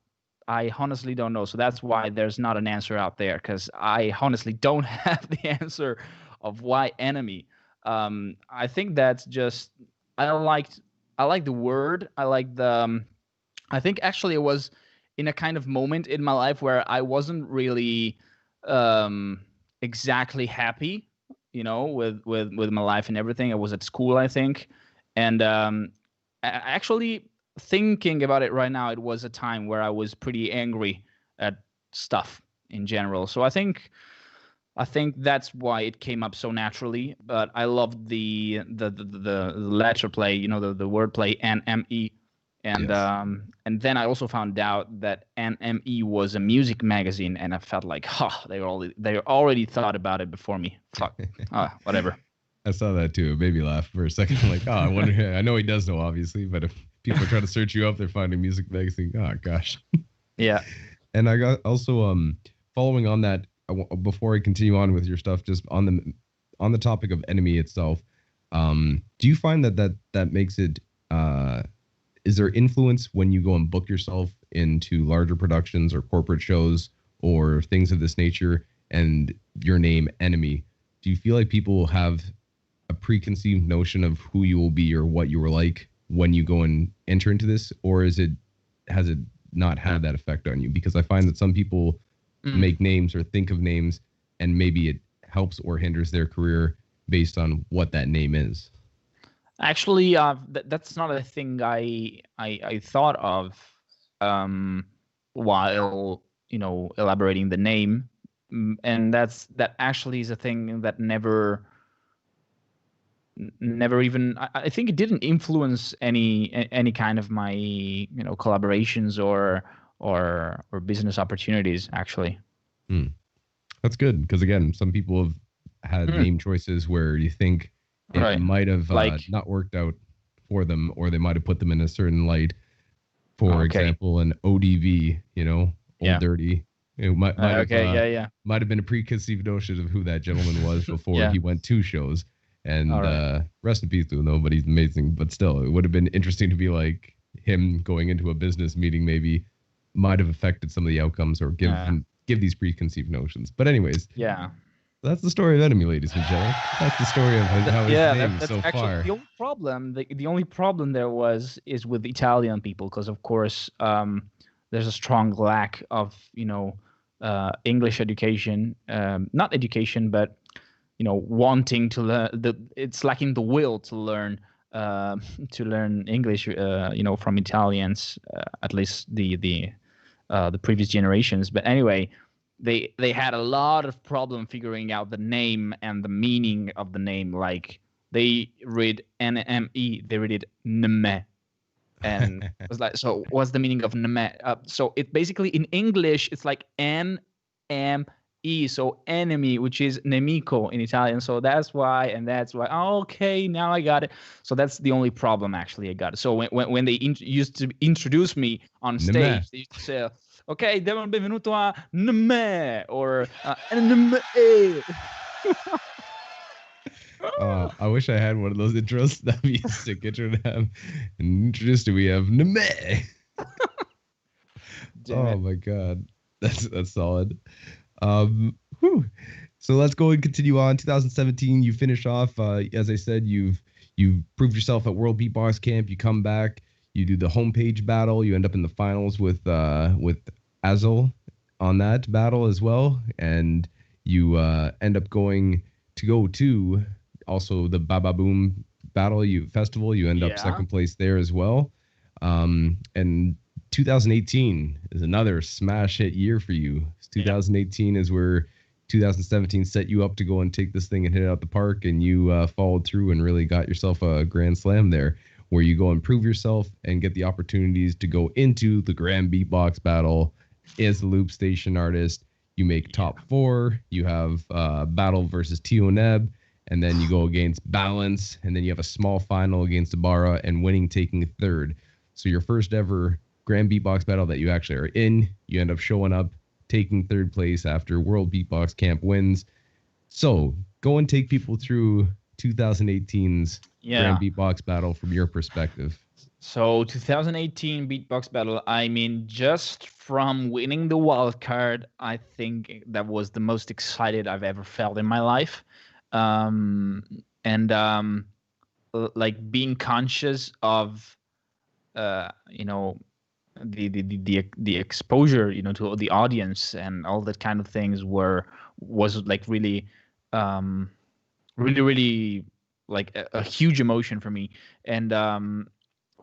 I honestly don't know. So that's why there's not an answer out there, because I honestly don't have the answer of why NME. I think that's just I like the word. I like the. I think actually it was in a kind of moment in my life where I wasn't really exactly happy, with my life and everything. I was at school, I think, and actually thinking about it right now, it was a time where I was pretty angry at stuff in general. So I think that's why it came up so naturally. But I loved the letter play, the word play NME. And Yes. and then I also found out that NME was a music magazine, and I felt like, they already thought about it before me. Fuck, whatever. I saw that too. It made me laugh for a second. I'm like, oh, I wonder. I know he does know, obviously, but if people are trying to search you up, they're finding music magazine. Oh gosh. Yeah. And I got also following on that. Before I continue on with your stuff, just on the topic of NME itself, do you find that makes it? Is there influence when you go and book yourself into larger productions or corporate shows or things of this nature, and your name NME? Do you feel like people have a preconceived notion of who you will be or what you were like when you go and enter into this, or has it not had that effect on you? Because I find that some people make names or think of names, and maybe it helps or hinders their career based on what that name is. Actually, that's not a thing I thought of while elaborating the name, and that actually is a thing that never even, I think it didn't influence any kind of my collaborations or business opportunities actually. That's good, because again, some people have had name choices where you think it might have not worked out for them, or they might have put them in a certain light. For example, an ODV, Old Dirty. It might have been a preconceived notion of who that gentleman was before he went to shows. And rest in peace to him, though, but he's amazing. But still, it would have been interesting to be like him going into a business meeting, maybe might have affected some of the outcomes or give these preconceived notions. But anyways, that's the story of NME, ladies and gentlemen. That's the story of how his name that's so actually far. The only problem, the only problem there is with Italian people, because of course there's a strong lack of English education, not education, but wanting to learn. It's lacking the will to learn English, from Italians, at least the previous generations. But anyway, they had a lot of problem figuring out the name and the meaning of the name. Like, they read NME, they read it NME, and it was like, so what's the meaning of NME? So it basically, in English, it's like NME, so enemy, which is nemico in Italian. So that's why. Okay, now I got it. So that's the only problem, actually, I got it. So when they used to introduce me on stage, they used to say, okay, diamo il benvenuto a NME, or NME. I wish I had one of those intros. That'd be a sick intro to have. And introduced to, we have NME. Oh my god, that's solid. So let's go and continue on. 2017, you finish off. As I said, you've proved yourself at World Beatbox Camp. You come back. You do the homepage battle. You end up in the finals with Azul on that battle as well, and you end up going to also the Baba Boom battle festival. You end up second place there as well. And 2018 is another smash hit year for you. 2018 is where 2017 set you up to go and take this thing and hit it out the park, and you followed through and really got yourself a grand slam there, where you go and prove yourself and get the opportunities to go into the Grand Beatbox battle as a Loopstation artist. You make top 4. You have battle versus Tio Neb, and then you go against Balance, and then you have a small final against Ibarra, and winning, taking 3rd. So your first ever Grand Beatbox battle that you actually are in, you end up showing up, taking 3rd place after World Beatbox Camp wins. So go and take people through 2018's Grand Beatbox battle from your perspective. So 2018 Beatbox battle, I mean, just from winning the wild card, I think that was the most excited I've ever felt in my life. Like, being conscious of the exposure, to the audience and all that kind of things was like really like a huge emotion for me. And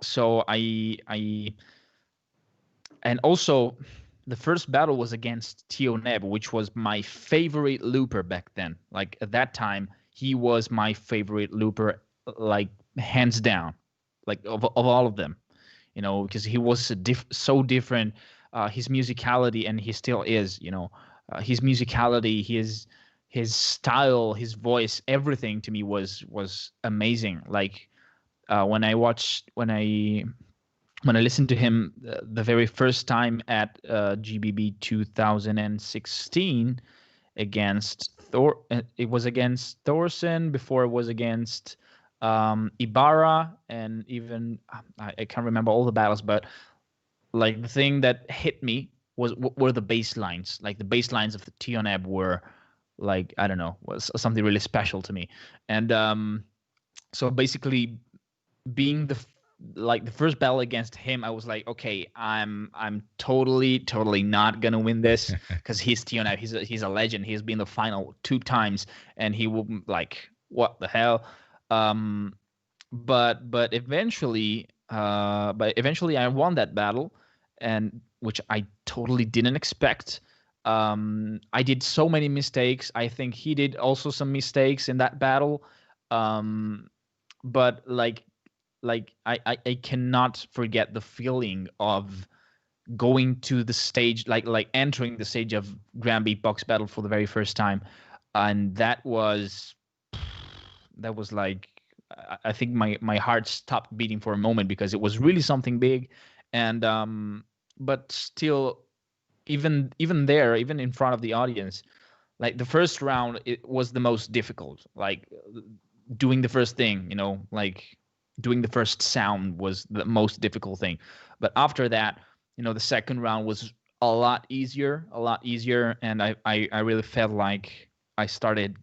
so and also the first battle was against Tio Neb, which was my favorite looper back then. Like, at that time, he was my favorite looper, like, hands down, like, of all of them. you know, because he was so different. His musicality, and he still is, you know, his musicality, his style, his voice, everything to me was amazing. Like when I listened to him the very first time at GBB 2016 against it was against Thorsen. Before it was against Ibarra, and even I can't remember all the battles, but like the thing that hit me were the bass lines. Like the bass lines of the Tioneb were like, I don't know, was something really special to me. And so basically being the first battle against him, I was like, okay, I'm totally not gonna win this, because he's Tioneb, he's a legend. He's been the final 2 times, and he will, like, what the hell. But eventually I won that battle, and which I totally didn't expect. I did so many mistakes. I think he did also some mistakes in that battle. But like I cannot forget the feeling of going to the stage, like entering the stage of Grand Beatbox Battle for the very first time. And that was like, I think my heart stopped beating for a moment, because it was really something big. And but still, even there, even in front of the audience, like the first round, it was the most difficult. Like doing the first thing, you know, like doing the first sound was the most difficult thing. But after that, you know, the second round was a lot easier. And I really felt like I started,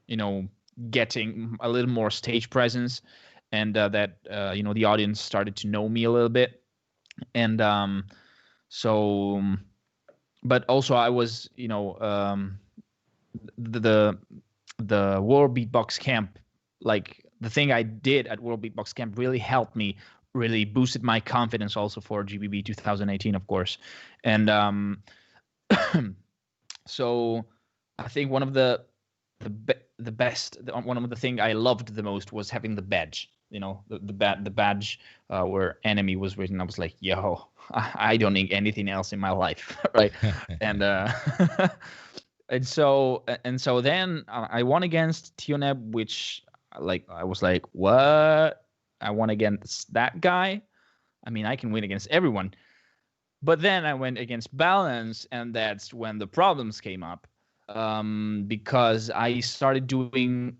you know, getting a little more stage presence, and that you know, the audience started to know me a little bit. And so, but also I was, you know, the World Beatbox Camp, like the thing I did at World Beatbox Camp really helped me, really boosted my confidence also for GBB 2018, of course. And so I think one of the best, one of the thing I loved the most was having the badge, you know, the badge where NME was written. I was like, yo, I don't need anything else in my life, right? And and so then I won against Tioneb, which, like, I was like, what? I won against that guy? I mean, I can win against everyone. But then I went against Balance, and that's when the problems came up, because I started doing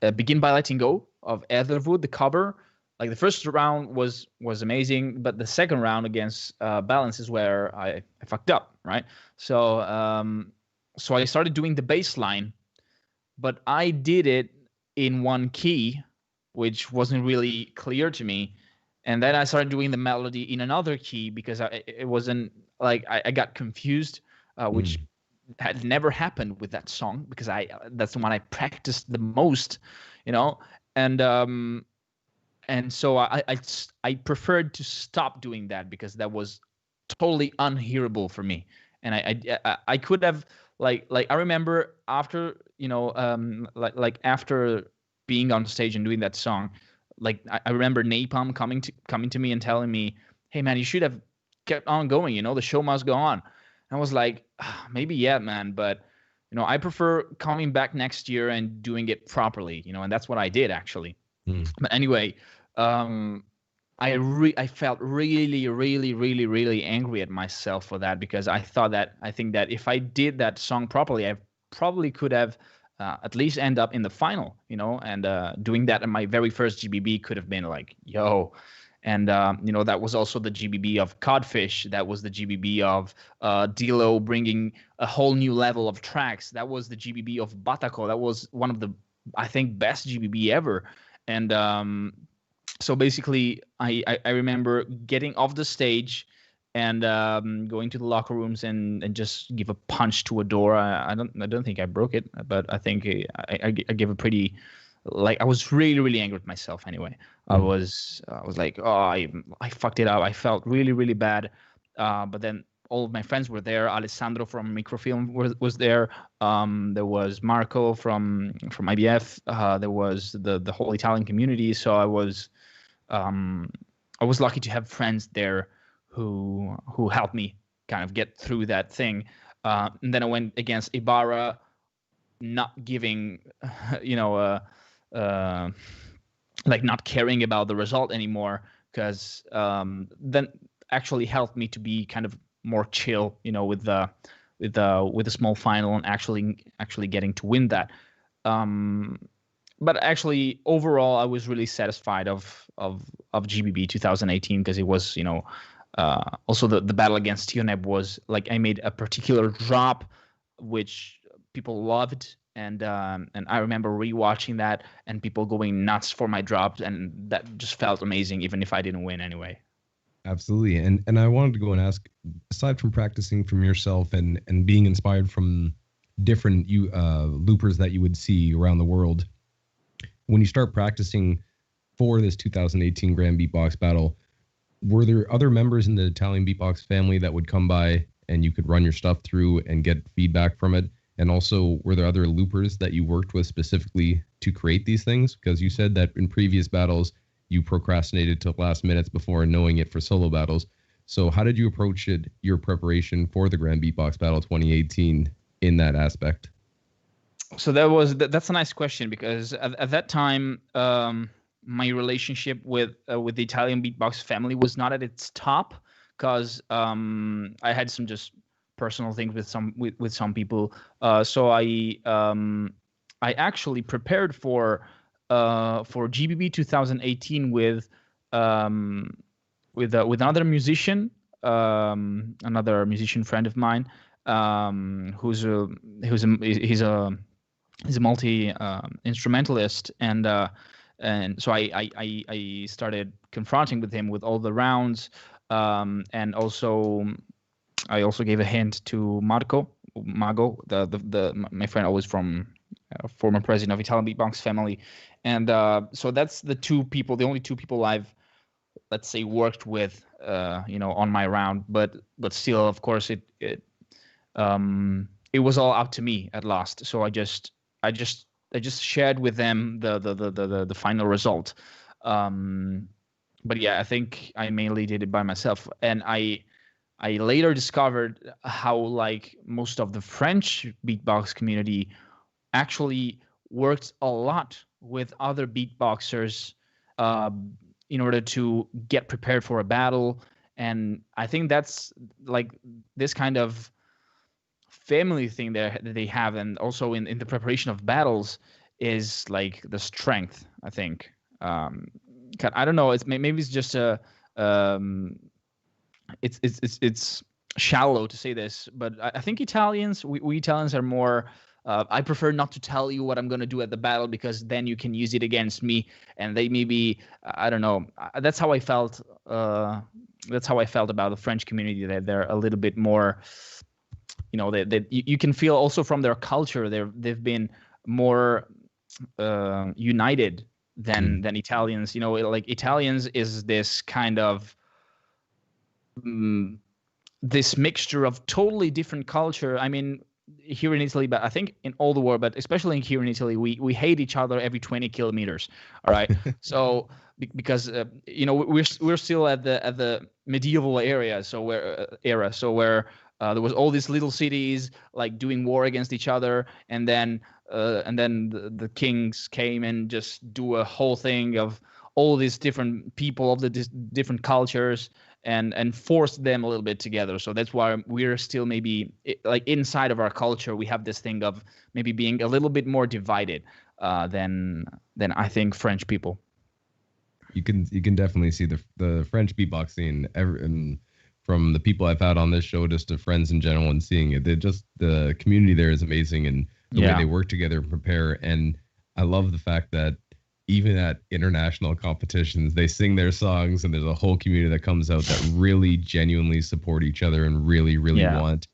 Begin by Letting Go of Etherwood, the cover. Like the first round was amazing, but the second round against Balance is where I fucked up, right? So so I started doing the bass line, but I did it in one key, which wasn't really clear to me. And then I started doing the melody in another key, because it wasn't, like, I got confused, which had never happened with that song, because that's the one I practiced the most, you know. And so I preferred to stop doing that, because that was totally unhearable for me. And I could have, like I remember after, you know, like after being on stage and doing that song, like I remember Napalm coming to me and telling me, hey man, you should have kept on going, you know, the show must go on. And I was like, maybe, yeah, man, but you know, I prefer coming back next year and doing it properly, you know. And that's what I did, actually. But anyway, I felt really angry at myself for that, because I think that if I did that song properly, I probably could have at least end up in the final, you know. And doing that in my very first GBB could have been like, yo. And you know, that was also the GBB of Codfish. That was the GBB of Dilo bringing a whole new level of tracks. That was the GBB of Bataco. That was one of the, I think, best GBB ever. And so basically, I remember getting off the stage and going to the locker rooms and just give a punch to a door. I don't think I broke it, but I think I gave a pretty, like, I was really angry with myself. Anyway, I was like, oh, I fucked it up. I felt really bad. But then all of my friends were there. Alessandro from Microfilm was there. There was Marco from IBF. There was the whole Italian community. So I was I was lucky to have friends there who helped me kind of get through that thing. And then I went against Ibarra, not giving, like not caring about the result anymore, because then actually helped me to be kind of more chill, with the small final and actually getting to win that. But actually, overall, I was really satisfied of GBB 2018, because it was, also the battle against Tioneb was like, I made a particular drop which people loved, and I remember rewatching that and people going nuts for my drop, and that just felt amazing, even if I didn't win anyway. Absolutely. And I wanted to go and ask, aside from practicing from yourself and being inspired from different loopers that you would see around the world, when you start practicing for this 2018 Grand Beatbox Battle, were there other members in the Italian Beatbox family that would come by and you could run your stuff through and get feedback from it? And also, were there other loopers that you worked with specifically to create these things? Because you said that in previous battles, you procrastinated till last minutes before knowing it for solo battles. So how did you approach your preparation for the Grand Beatbox Battle 2018 in that aspect? So that's a nice question, because at that time, my relationship with the Italian Beatbox family was not at its top, because I had some just personal things with some people. So I actually prepared for GBB 2018 with another musician, another musician friend of mine, he's a multi instrumentalist, and so I started confronting with him with all the rounds, and also I also gave a hint to Mago, my friend, always from former president of Italian Beatbox family, and so that's the only two people I've, let's say, worked with, on my round, but still, of course, it was all up to me at last. So I just shared with them the final result. But yeah, I think I mainly did it by myself, and I later discovered how, like, most of the French beatbox community actually worked a lot with other beatboxers in order to get prepared for a battle. And I think that's like this kind of family thing that they have, and also in the preparation of battles, is like the strength, I think. I don't know, maybe it's just it's shallow to say this, but I think we Italians are more, I prefer not to tell you what I'm going to do at the battle, because then you can use it against me, and they maybe, I don't know. That's how I felt. That's how I felt about the French community. That they're a little bit more, you can feel also from their culture. They've been more united than Italians. Like Italians is this kind of this mixture of totally different culture. I mean, here in Italy, but I think in all the world, but especially here in Italy, we hate each other every 20 kilometers. All right. So because we're still at the medieval era, so where there was all these little cities like doing war against each other, and then the kings came and just do a whole thing of all these different people of the different cultures, and forced them a little bit together. So that's why we're still maybe like inside of our culture, we have this thing of maybe being a little bit more divided than I think French people. You can definitely see the French beatbox scene, and from the people I've had on this show, just to friends in general, and seeing it, the community there is amazing, and the way they work together and prepare. And I love the fact that even at international competitions, they sing their songs, and there's a whole community that comes out that really genuinely support each other and really want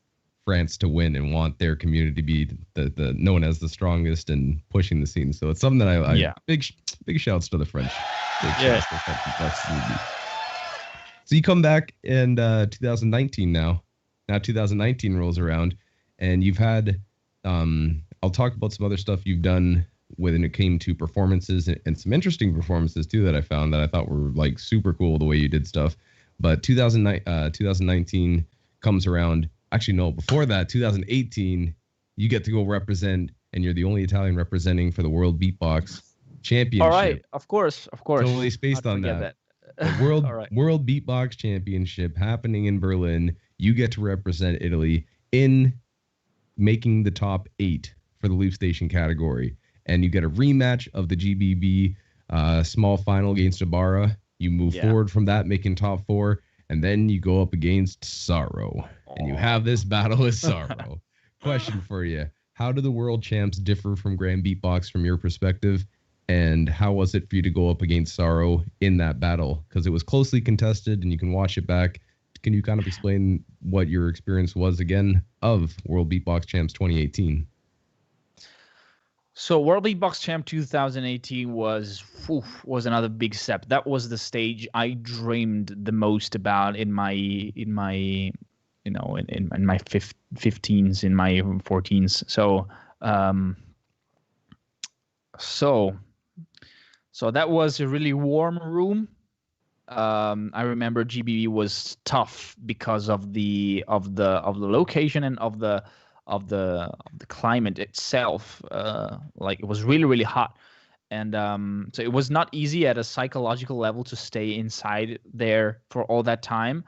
France to win and want their community to be the known as the strongest and pushing the scene. So it's something that I big shouts to the French. Shouts to the French community. So you come back in 2019 now. Now 2019 rolls around, and you've had I'll talk about some other stuff you've done when it came to performances and some interesting performances too that I found that I thought were like super cool the way you did stuff. But 2019 comes around. Actually, no, before that, 2018, you get to go represent, and you're the only Italian representing for the World Beatbox Championship. All right, of course. Totally spaced on that. The World Beatbox Championship happening in Berlin. You get to represent Italy in making the top 8 for the Loopstation category, and you get a rematch of the GBB small final against Ibarra. You move forward from that, making top 4, and then you go up against Sorrow, and you have this battle with Sorrow. Question for you: how do the world champs differ from Grand Beatbox from your perspective, and how was it for you to go up against Sorrow in that battle? Because it was closely contested, and you can watch it back. Can you kind of explain what your experience was again of World Beatbox Champs 2018? So World Beatbox Champ 2018 was another big step. That was the stage I dreamed the most about in my in my 15s, in my 14s. So that was a really warm room. I remember GBB was tough because of the location and of the climate itself. Like it was really hot, and so it was not easy at a psychological level to stay inside there for all that time.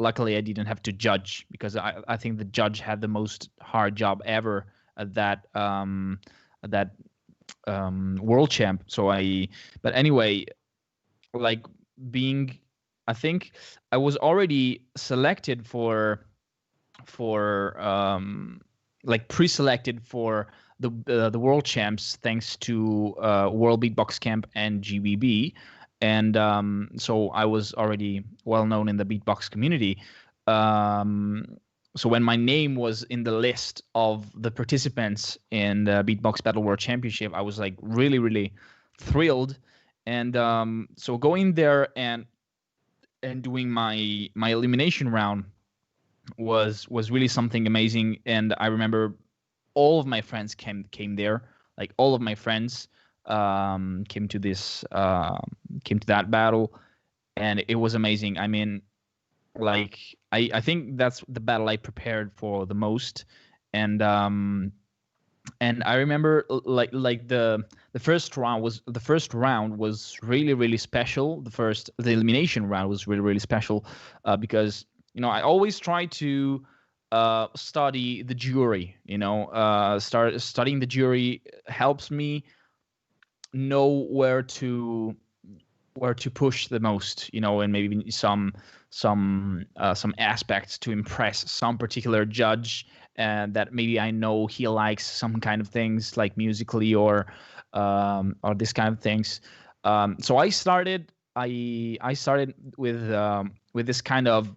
Luckily, I didn't have to judge, because I think the judge had the most hard job ever at that world champ. But anyway, like I think I was already selected for like pre-selected for the world champs, thanks to World Beatbox Camp and GBB. And so I was already well known in the beatbox community. So when my name was in the list of the participants in the Beatbox Battle World Championship, I was like really thrilled. And so going there and doing my elimination round was really something amazing. And I remember all of my friends came there. Like all of my friends came to that battle, and it was amazing. I mean, like I think that's the battle I prepared for the most. And I remember like the first round was really special. The elimination round was really special because I always try to study the jury. Studying the jury helps me know where to push the most, and maybe some aspects to impress some particular judge, and that maybe I know he likes some kind of things like musically or this kind of things. So I started with this kind of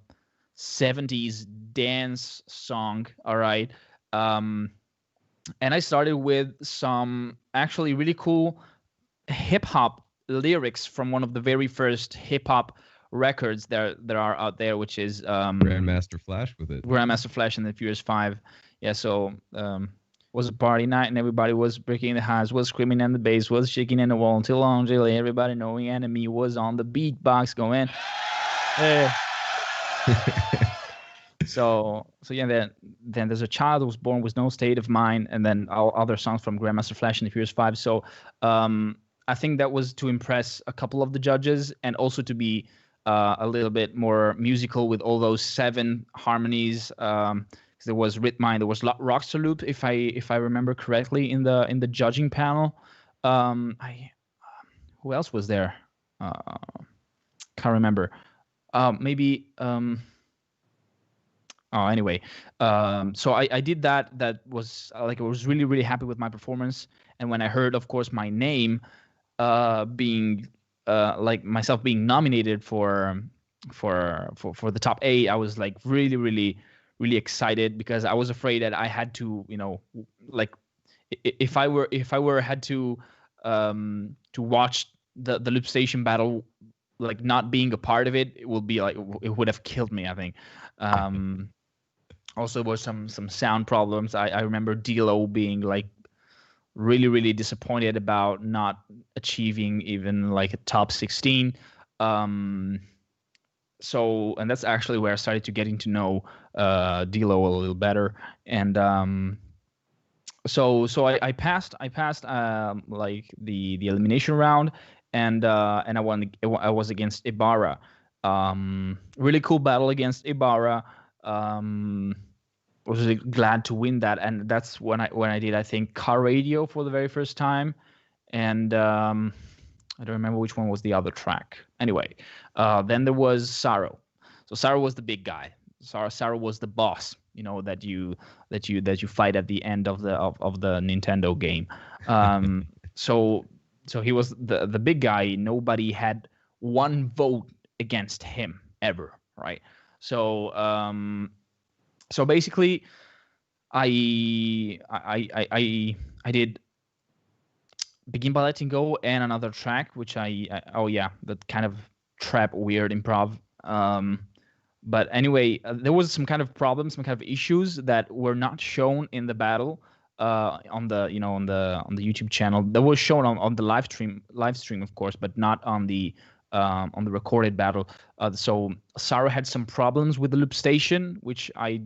70s dance song. All right. And I started with some actually really cool hip hop lyrics from one of the very first hip hop records there are out there, which is Grandmaster Flash with it. Grandmaster Flash and the Furious 5. Yeah, so was a party night and everybody was breaking the highs, was screaming and the bass was shaking in the wall until long really everybody knowing NME was on the beatbox going. Hey. So yeah, then there's a child who was born with no state of mind, and then all other songs from Grandmaster Flash and the Furious 5. So I think that was to impress a couple of the judges, and also to be a little bit more musical with all those 7 harmonies. There was rhythmic, there was Rockstar Loop, if I remember correctly, in the judging panel. Who else was there? Can't remember. Maybe. Anyway, so I did that. That was like, I was really happy with my performance. And when I heard, of course, my name being like myself being nominated for the top 8, I was like really excited, because I was afraid that I had to, like if I had to watch the Loopstation battle, like not being a part of it, it would have killed me, I think. Also, there was some sound problems. I remember D-Lo being like really, really disappointed about not achieving even like a top 16. So, and that's actually where I started to getting to know Dilo a little better. And so I passed like the elimination round, and I won. I was against Ibarra. Really cool battle against Ibarra. Was really glad to win that, and that's when I did, I think, car radio for the very first time, and I don't remember which one was the other track. Anyway, then there was Saro. So Saro was the big guy. Saro was the boss, you know, that you fight at the end of the Nintendo game. So he was the big guy. Nobody had one vote against him ever, right? So so basically, I did Begin by Letting Go and another track, which oh yeah, that kind of trap weird improv. But anyway, there was some kind of problems, some kind of issues that were not shown in the battle on the on the YouTube channel. That was shown on the live stream, of course, but not on the recorded battle. So Sarah had some problems with the loop station, which I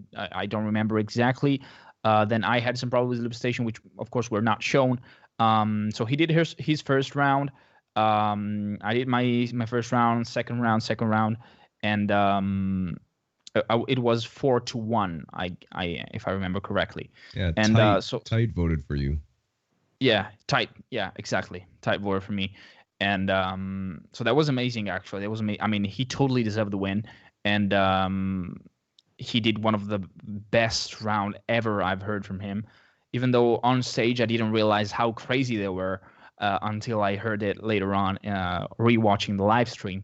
don't remember exactly. Then I had some problems with the loop station, which of course were not shown. So he did his first round. I did my first round, second round, and it was 4-1. If I remember correctly. Yeah, and so tight voted for you. Yeah, tight. Yeah, exactly. Tight voted for me. And so that was amazing, actually. That was amazing. I mean, he totally deserved the win. And he did one of the best round ever I've heard from him. Even though on stage I didn't realize how crazy they were until I heard it later on, rewatching the live stream.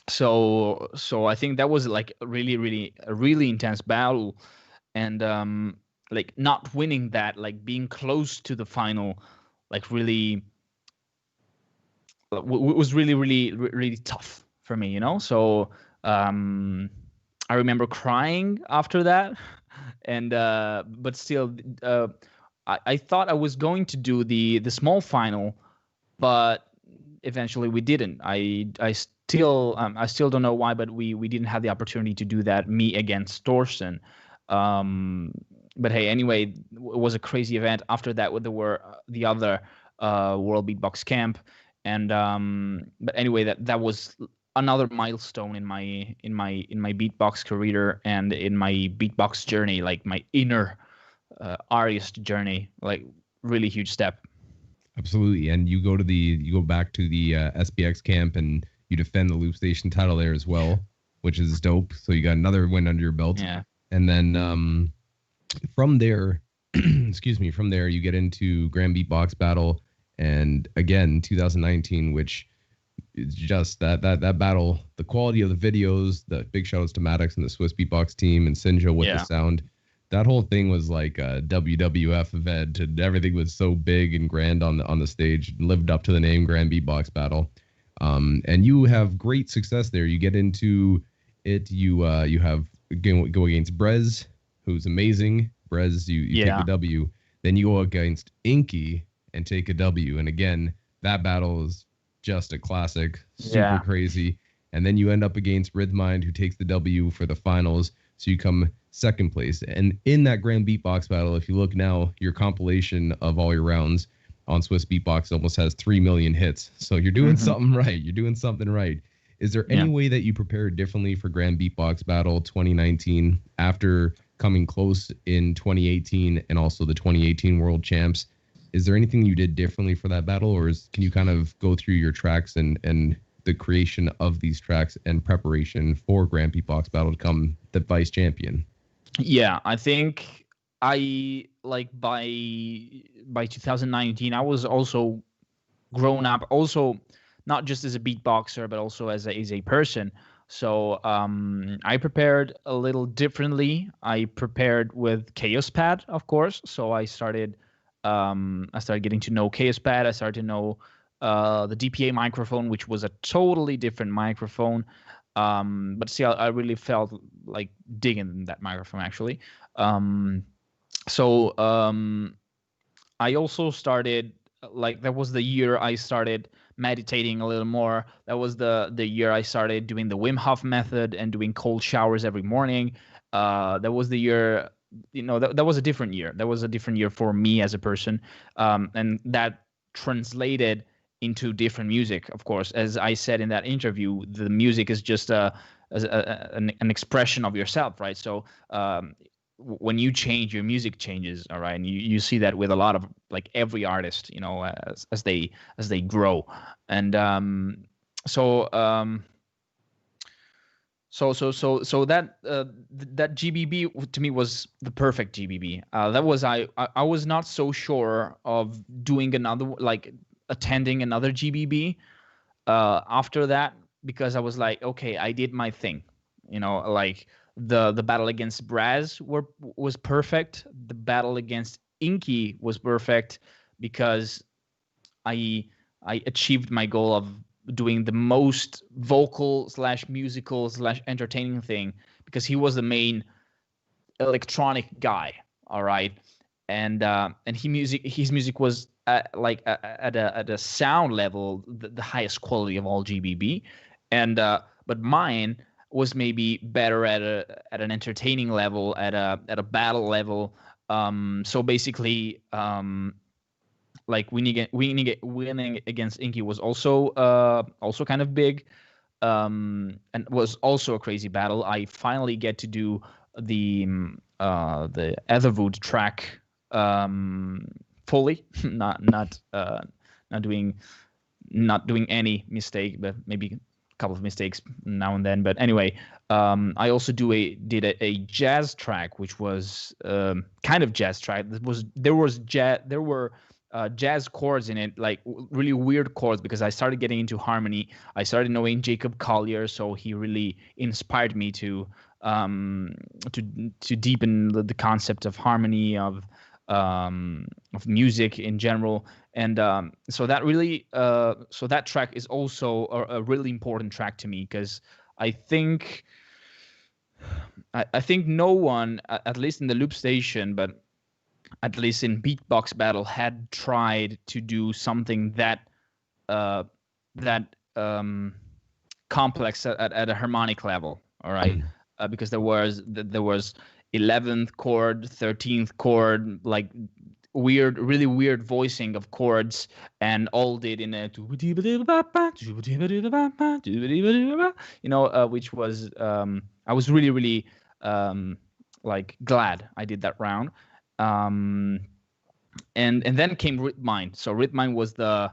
So I think that was like a really intense battle. And like not winning that, like being close to the final, like really was really tough for me, you know. So I remember crying after that, and but still, I thought I was going to do the small final, but eventually we didn't. I still don't know why, but we didn't have the opportunity to do that, me against Thorsten. But hey, anyway, it was a crazy event. After that, there were the other World Beatbox Camp. And but anyway, that was another milestone in my beatbox career and in my beatbox journey, like my inner artist journey, like really huge step. Absolutely. And you go back to the SBX camp and you defend the Loopstation title there as well, which is dope. So you got another win under your belt. Yeah. And then from there, from there you get into Grand Beatbox Battle. And again, 2019, which is just that battle, the quality of the videos, the big shout outs to Maddox and the Swissbeatbox team and Sinjo with the sound. That whole thing was like a WWF event, and everything was so big and grand on the stage, lived up to the name Grand Beatbox Battle. And you have great success there. You get into it. You have go against Brez, who's amazing. Brez, you take the W. Then you go against Inky and take a W. And again, that battle is just a classic, super crazy. And then you end up against Rhythmic, who takes the W for the finals. So you come second place. And in that Grand Beatbox Battle, if you look now, your compilation of all your rounds on Swissbeatbox almost has 3 million hits. So you're doing something right. You're doing something right. Is there any way that you prepared differently for Grand Beatbox Battle 2019 after coming close in 2018 and also the 2018 World Champs? Is there anything you did differently for that battle, or can you kind of go through your tracks and the creation of these tracks and preparation for Grand Beatbox Battle to come the vice champion? Yeah, I think I like by 2019 I was also grown up, also not just as a beatboxer but also as a person. So I prepared a little differently. I prepared with Chaos Pad, of course. So I started getting to know Chaos Pad. I started to know the DPA microphone, which was a totally different microphone. But still, I really felt like digging that microphone, actually. So I also started, like, that was the year I started meditating a little more. That was the year I started doing the Wim Hof method and doing cold showers every morning. That was the year, that was a different year. That was a different year for me as a person. And that translated into different music, of course. As I said in that interview, the music is just an expression of yourself, right? So when you change, your music changes, all right? And you see that with a lot of, like, every artist, as they grow. And so that GBB to me was the perfect GBB. That was I was not so sure of doing another, like, attending another GBB after that, because I was like, okay, I did my thing, like the battle against Braz was perfect. The battle against Inky was perfect because I achieved my goal of doing the most vocal / musical / entertaining thing, because he was the main electronic guy, all right, and his music was at a sound level the highest quality of all GBB, and but mine was maybe better at an entertaining level, at a battle level. So basically, like winning against Inky was also kind of big, and was also a crazy battle. I finally get to do the Etherwood track fully, not doing any mistake, but maybe a couple of mistakes now and then. But anyway, I also did a jazz track, which was kind of jazz track. There were jazz chords in it, like really weird chords, because I started getting into harmony. I started knowing Jacob Collier, so he really inspired me to deepen the concept of harmony, of music in general. And so that track is also a really important track to me, because I think no one, at least in the Loopstation, but at least in Beatbox Battle, had tried to do something that complex at a harmonic level. All right, because there was 11th chord, 13th chord, like really weird voicing of chords, and all did in a which was I was really like glad I did that round. And then came Rhythmic. So Rhythmic was the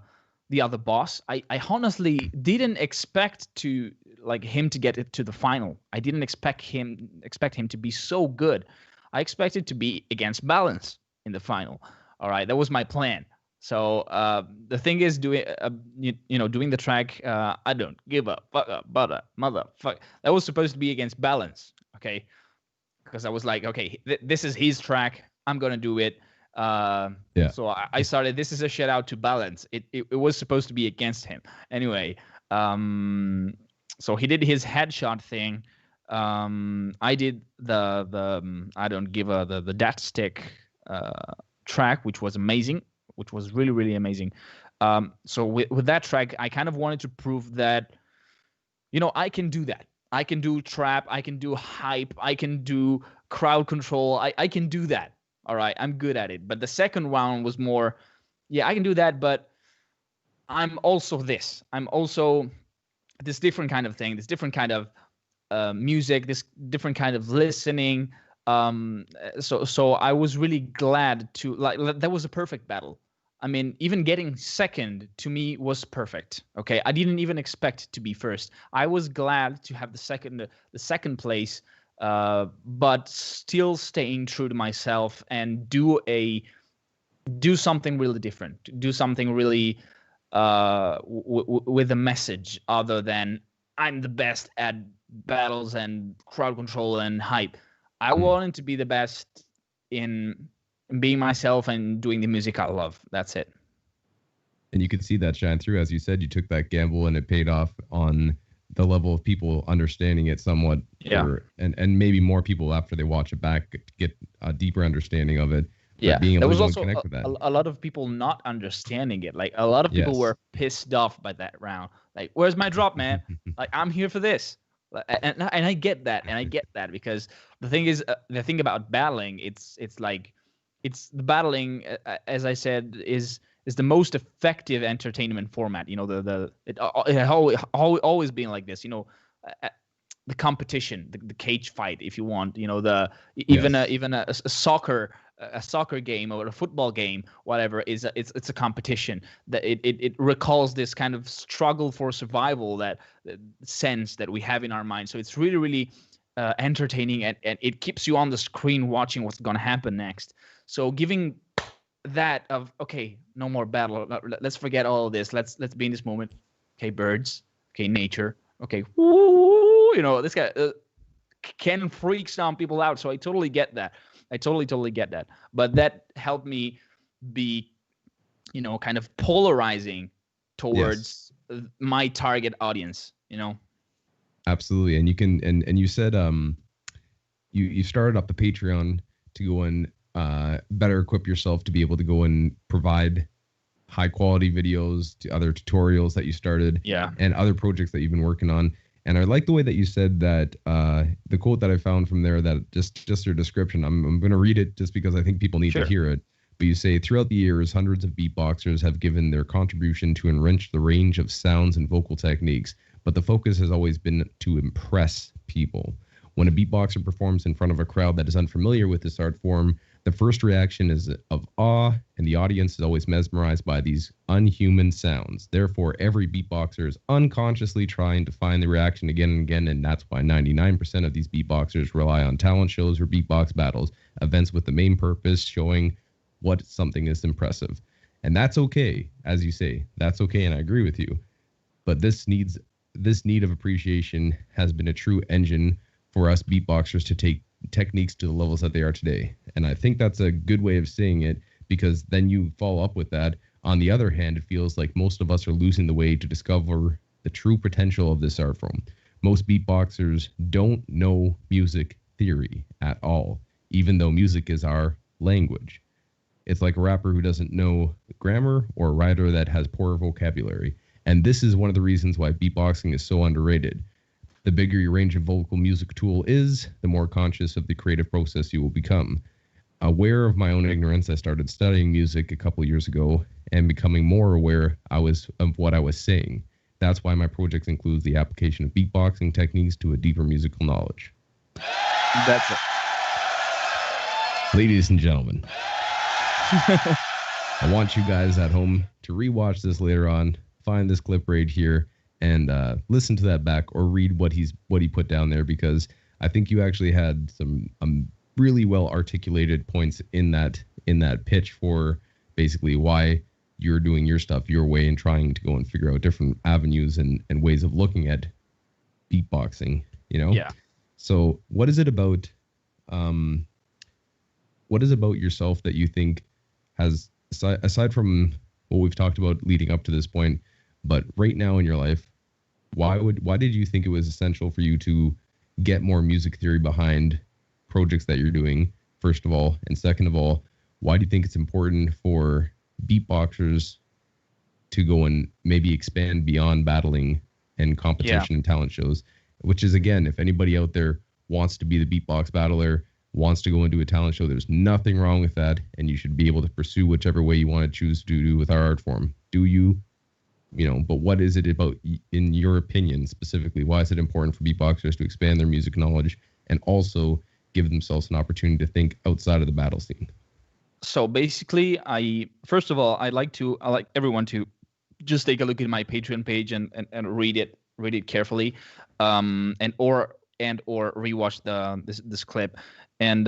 other boss. I honestly didn't expect him to get it to the final. I didn't expect him to be so good. I expected to be against Balance in the final. All right, that was my plan. So the thing is, doing the track, I don't give a fuck up, butter, motherfucker. That was supposed to be against Balance, okay? Because I was like, okay, this is his track. I'm gonna do it. So I started. This is a shout out to Balance. It was supposed to be against him anyway. So he did his headshot thing. I did the I don't give a the dat stick track, which was amazing, which was really amazing. So with that track, I kind of wanted to prove that, I can do that. I can do trap. I can do hype. I can do crowd control. I can do that. All right, I'm good at it. But the second round was more, I can do that, but I'm also this. I'm also this different kind of thing, this different kind of music, this different kind of listening. So I was really glad to, that was a perfect battle. I mean, even getting second to me was perfect. Okay, I didn't even expect to be first. I was glad to have the second place. But still staying true to myself and do something really different, do something really with a message other than I'm the best at battles and crowd control and hype. I wanted to be the best in being myself and doing the music I love. That's it. And you could see that shine through. As you said, you took that gamble and it paid off on the level of people understanding it somewhat, and maybe more people after they watch it back get a deeper understanding of it. Yeah, being there able to was go and also connect with that. a lot of people not understanding it. Like a lot of people Yes. were pissed off by that round. Like, where's my drop, man? Like, I'm here for this. And I get that, because the thing about battling, it's like, it's the battling, as I said, is the most effective entertainment format. You know, it always been like this. You know, the competition, the cage fight, if you want. You know, even a soccer game or a football game, whatever, it's a competition. That it recalls this kind of struggle for survival, that sense that we have in our mind. So it's really entertaining, and it keeps you on the screen watching what's going to happen next. So giving that of, okay, no more battle, let's forget all of this, let's be in this moment. Okay, birds, okay, nature, okay, woo, you know, this guy can freak some people out. So I totally get that. I totally get that. But that helped me be, you know, kind of polarizing towards my target audience, you know. Absolutely. And you can, and you said you started up a Patreon to go and better equip yourself to be able to go and provide high quality videos to other tutorials that you started, and other projects that you've been working on. And I like the way that you said that, the quote that I found from there, that just your description, I'm going to read it just because I think people need to hear it. But you say, throughout the years, hundreds of beatboxers have given their contribution to enrich the range of sounds and vocal techniques, but the focus has always been to impress people. When a beatboxer performs in front of a crowd that is unfamiliar with this art form, the first reaction is of awe, and the audience is always mesmerized by these unhuman sounds. Therefore, every beatboxer is unconsciously trying to find the reaction again and again, and that's why 99% of these beatboxers rely on talent shows or beatbox battles, events with the main purpose showing what something is impressive. And that's okay, as you say, that's okay, and I agree with you. But this need of appreciation has been a true engine for us beatboxers to take techniques to the levels that they are today. And I think that's a good way of saying it, because then you follow up with that. On the other hand, it feels like most of us are losing the way to discover the true potential of this art form. Most beatboxers don't know music theory at all, even though music is our language. It's like a rapper who doesn't know grammar, or a writer that has poor vocabulary. And this is one of the reasons why beatboxing is so underrated. The bigger your range of vocal music tool is, the more conscious of the creative process you will become. Aware of my own ignorance, I started studying music a couple years ago and becoming more aware of what I was saying. That's why my project includes the application of beatboxing techniques to a deeper musical knowledge. That's it. Ladies and gentlemen, I want you guys at home to rewatch this later on, find this clip right here, and listen to that back, or read what he put down there, because I think you actually had some really well articulated points in that pitch for basically why you're doing your stuff your way and trying to go and figure out different avenues and ways of looking at beatboxing, you know? Yeah. So what is it about yourself that you think has, aside from what we've talked about leading up to this point, but right now in your life, why did you think it was essential for you to get more music theory behind projects that you're doing, first of all? And second of all, why do you think it's important for beatboxers to go and maybe expand beyond battling and competition and talent shows? Which is, again, if anybody out there wants to be the beatbox battler, wants to go and do a talent show, there's nothing wrong with that, and you should be able to pursue whichever way you want to choose to do with our art form. Do you? You know, but what is it about, in your opinion, specifically, why is it important for beatboxers to expand their music knowledge and also give themselves an opportunity to think outside of the battle scene? So basically, first of all, I like everyone to just take a look at my Patreon page and read it carefully, and or rewatch this clip. And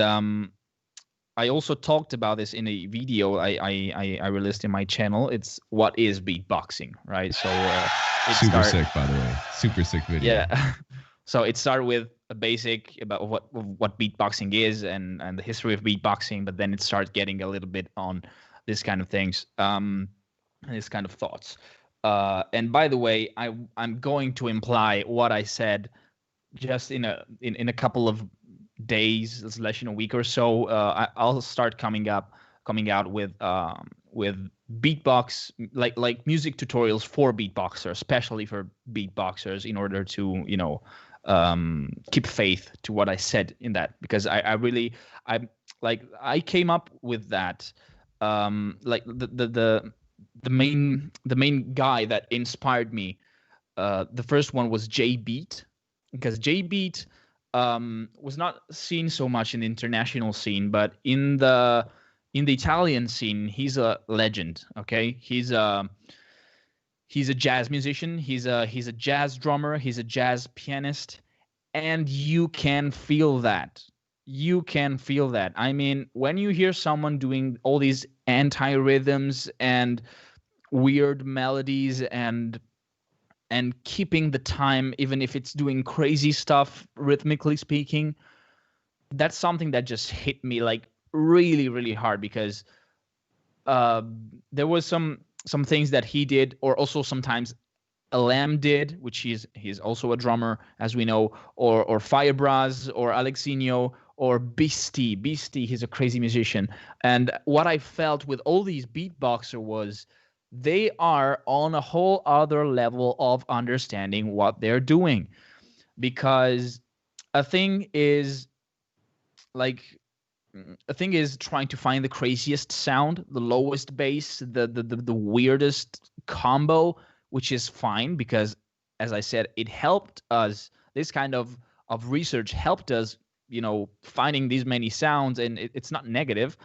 I also talked about this in a video I released in my channel. It's what is beatboxing, right? So super sick, by the way. Super sick video. Yeah. So it started with a basic about what beatboxing is and the history of beatboxing, but then it starts getting a little bit on this kind of things, this kind of thoughts. And by the way, I'm going to imply what I said just in a couple of days / in a week or so. I'll start coming up coming out with beatbox, like music tutorials for beatboxers, especially for beatboxers, in order to keep faith to what I said in that, because I came up with that, like the main guy that inspired me. The first one was J Beat, because J Beat was not seen so much in the international scene, but in the Italian scene, he's a legend. Okay, he's a jazz musician. He's a jazz drummer. He's a jazz pianist, and you can feel that. You can feel that. I mean, when you hear someone doing all these anti-rhythms and weird melodies and keeping the time, even if it's doing crazy stuff rhythmically speaking, that's something that just hit me like really, really hard, because there was some things that he did, or also sometimes Alam did, which he's also a drummer, as we know, or Firebras, or Alexinho, or Beastie. He's a crazy musician. And what I felt with all these beatboxer was they are on a whole other level of understanding what they're doing, because a thing is trying to find the craziest sound, the lowest bass, the weirdest combo, which is fine, because, as I said, it helped us. This kind of research helped us, finding these many sounds, and it's not negative.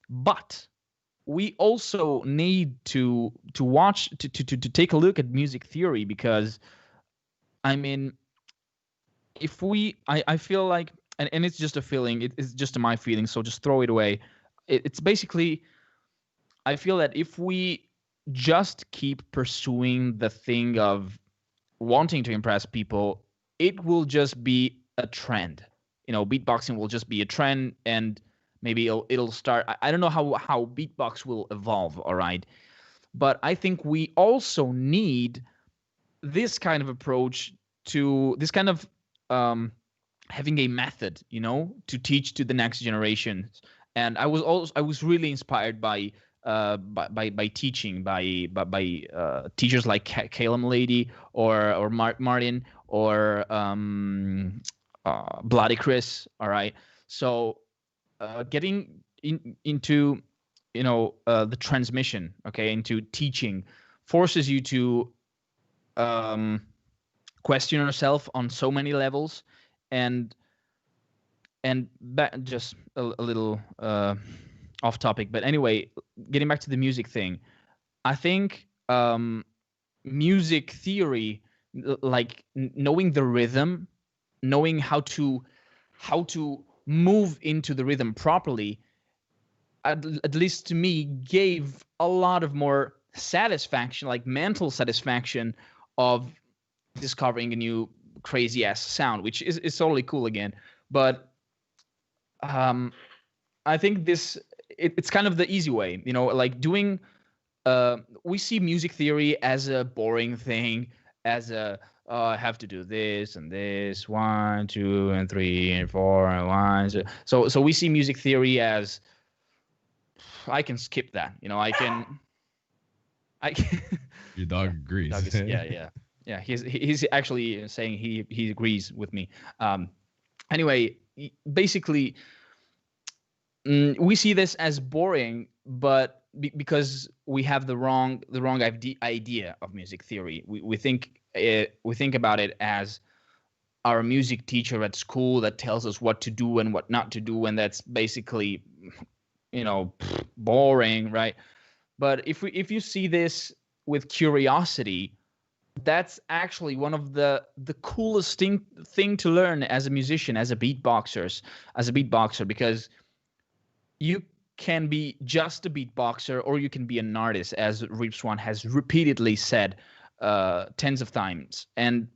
But we also need to watch, to take a look at music theory, because, I mean, if I feel like, and it's just a feeling, it's just my feeling, so just throw it away. It's basically, I feel that if we just keep pursuing the thing of wanting to impress people, it will just be a trend. Beatboxing will just be a trend, and maybe it'll start. I don't know how beatbox will evolve, all right? But I think we also need this kind of approach to this kind of having a method, to teach to the next generations. And I was really inspired by teaching by teachers like Calum Lady, or Martin, or Bloody Chris. All right, so getting into the transmission, okay, into teaching, forces you to question yourself on so many levels, and just a little off topic, but anyway, getting back to the music thing, I think music theory, like knowing the rhythm, knowing how to move into the rhythm properly, at least to me, gave a lot of more satisfaction, like mental satisfaction, of discovering a new crazy ass sound, which is totally cool again. But I think it's kind of the easy way, like doing. We see music theory as a boring thing, as I have to do this and this, 1, 2, and 3, and 4, and 1. So we see music theory as, I can skip that, I can. Your dog agrees. Dog is, yeah. He's actually saying he agrees with me. Anyway, basically, we see this as boring, but because we have the wrong idea of music theory. We think about it as our music teacher at school that tells us what to do and what not to do, and that's basically, boring, right? But if you see this with curiosity, that's actually one of the coolest thing to learn as a musician, as a beatboxer, because you can be just a beatboxer, or you can be an artist, as Reep Swan has repeatedly said tens of times. And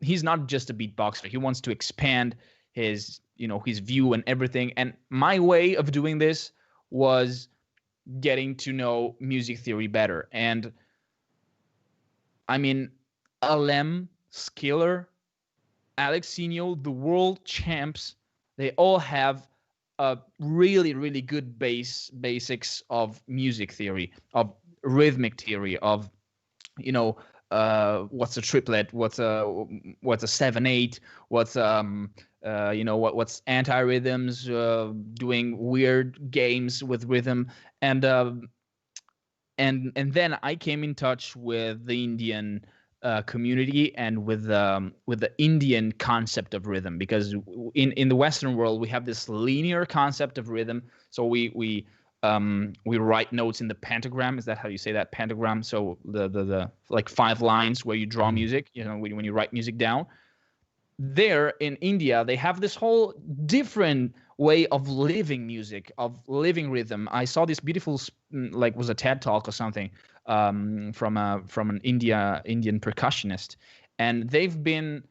he's not just a beatboxer; he wants to expand his view and everything. And my way of doing this was getting to know music theory better. And I mean, Alem, Skiller, Alexinho, the world champs, they all have really, really good basics of music theory, of rhythmic theory, of what's a triplet, what's a 7/8, what's what's anti-rhythms, doing weird games with rhythm, and then I came in touch with the Indian community and with the Indian concept of rhythm, because in the Western world we have this linear concept of rhythm. So we write notes in the pentagram. Is that how you say that? Pentagram. So the like 5 lines where you draw music. When you write music down. There in India, they have this whole different way of living music, of living rhythm. I saw this beautiful, like, was a TED talk or something, from an Indian percussionist, and they've been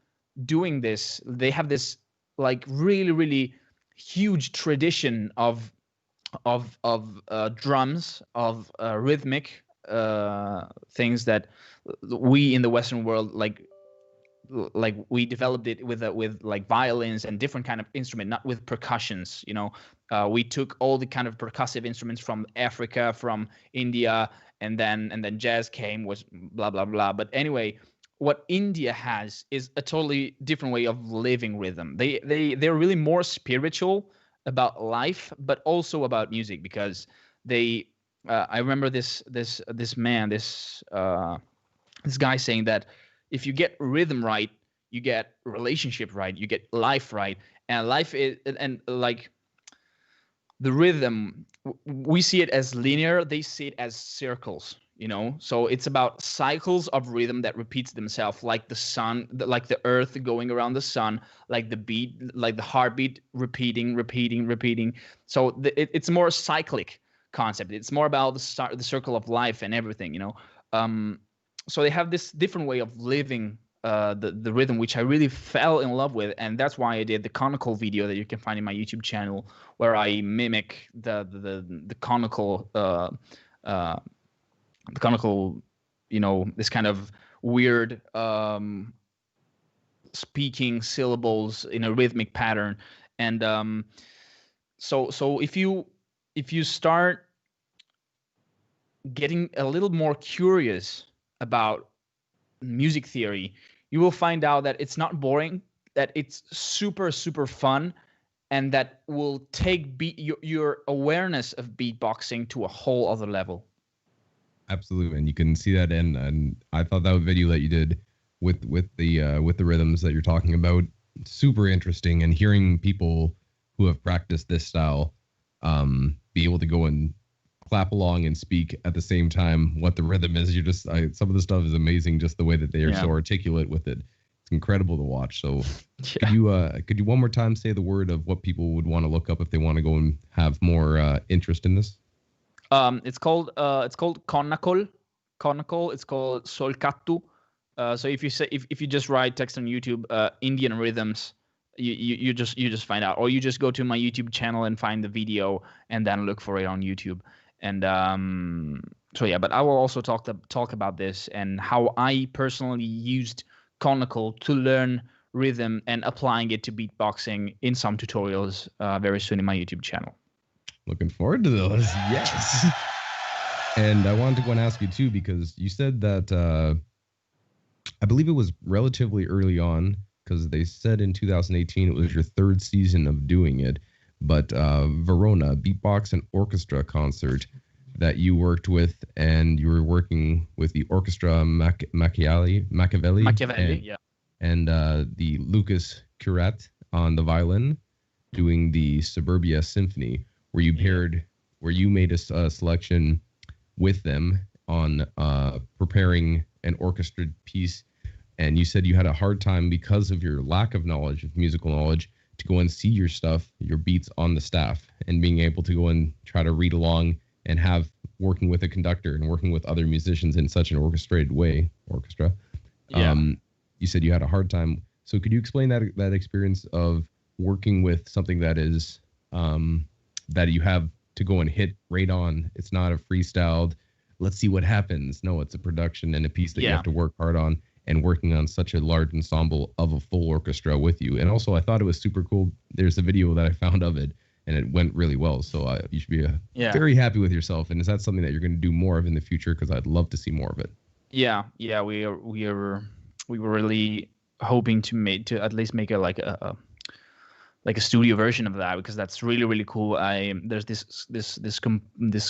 doing this. They have this like really, really huge tradition of drums, of rhythmic things that we in the Western world like we developed it with like violins and different kind of instrument, not with percussions. We took all the kind of percussive instruments from Africa, from India, and then jazz came, was blah blah blah. But anyway, what India has is a totally different way of living rhythm. They're really more spiritual about life, but also about music, because they I remember this guy saying that if you get rhythm right, you get relationship right, you get life right. And life is, and like the rhythm, we see it as linear, they see it as circles, so it's about cycles of rhythm that repeats themselves, like the sun, like the earth going around the sun, like the beat, like the heartbeat repeating. So it's more cyclic concept. It's more about the circle of life and everything. So they have this different way of living the rhythm, which I really fell in love with, and that's why I did the conical video that you can find in my YouTube channel, where I mimic the conical this kind of weird speaking syllables in a rhythmic pattern. And so if you start getting a little more curious about music theory, you will find out that it's not boring, that it's super, super fun, and that will take your awareness of beatboxing to a whole other level. Absolutely, and you can see that and I thought that video that you did with the rhythms that you're talking about, super interesting, and hearing people who have practiced this style be able to go and clap along and speak at the same time what the rhythm is. Some of the stuff is amazing, just the way that they are so articulate with it. It's incredible to watch. So could you one more time say the word of what people would want to look up if they want to go and have more interest in this? It's called Konakol. It's called Solkattu. So if you just write text on YouTube, Indian rhythms, you just find out, or you just go to my YouTube channel and find the video and then look for it on YouTube. And so yeah, but I will also talk about this and how I personally used Conical to learn rhythm and applying it to beatboxing in some tutorials very soon in my YouTube channel. Looking forward to those. Yes. And I wanted to go and ask you too, because you said that I believe it was relatively early on, because they said in 2018 it was your 3rd season of doing it, but Verona Beatbox and Orchestra concert that you worked with, and you were working with the Orchestra Machiavelli, and the Lucas Curat on the violin, doing the Suburbia Symphony, where you made a selection with them on preparing an orchestrated piece, and you said you had a hard time because of your lack of knowledge, of musical knowledge, to go and see your stuff, your beats on the staff, and being able to go and try to read along and working with a conductor and working with other musicians in such an orchestrated way, orchestra. Yeah. You said you had a hard time. So could you explain that experience of working with something that is that you have to go and hit right on? It's not a freestyled, let's see what happens. No, it's a production and a piece that you have to work hard on, and working on such a large ensemble of a full orchestra with you. And also, I thought it was super cool. There's a video that I found of it, and it went really well. So you should be very happy with yourself. And is that something that you're going to do more of in the future? Because I'd love to see more of it. Yeah, we were really hoping to at least make a studio version of that, because that's really, really cool. There's this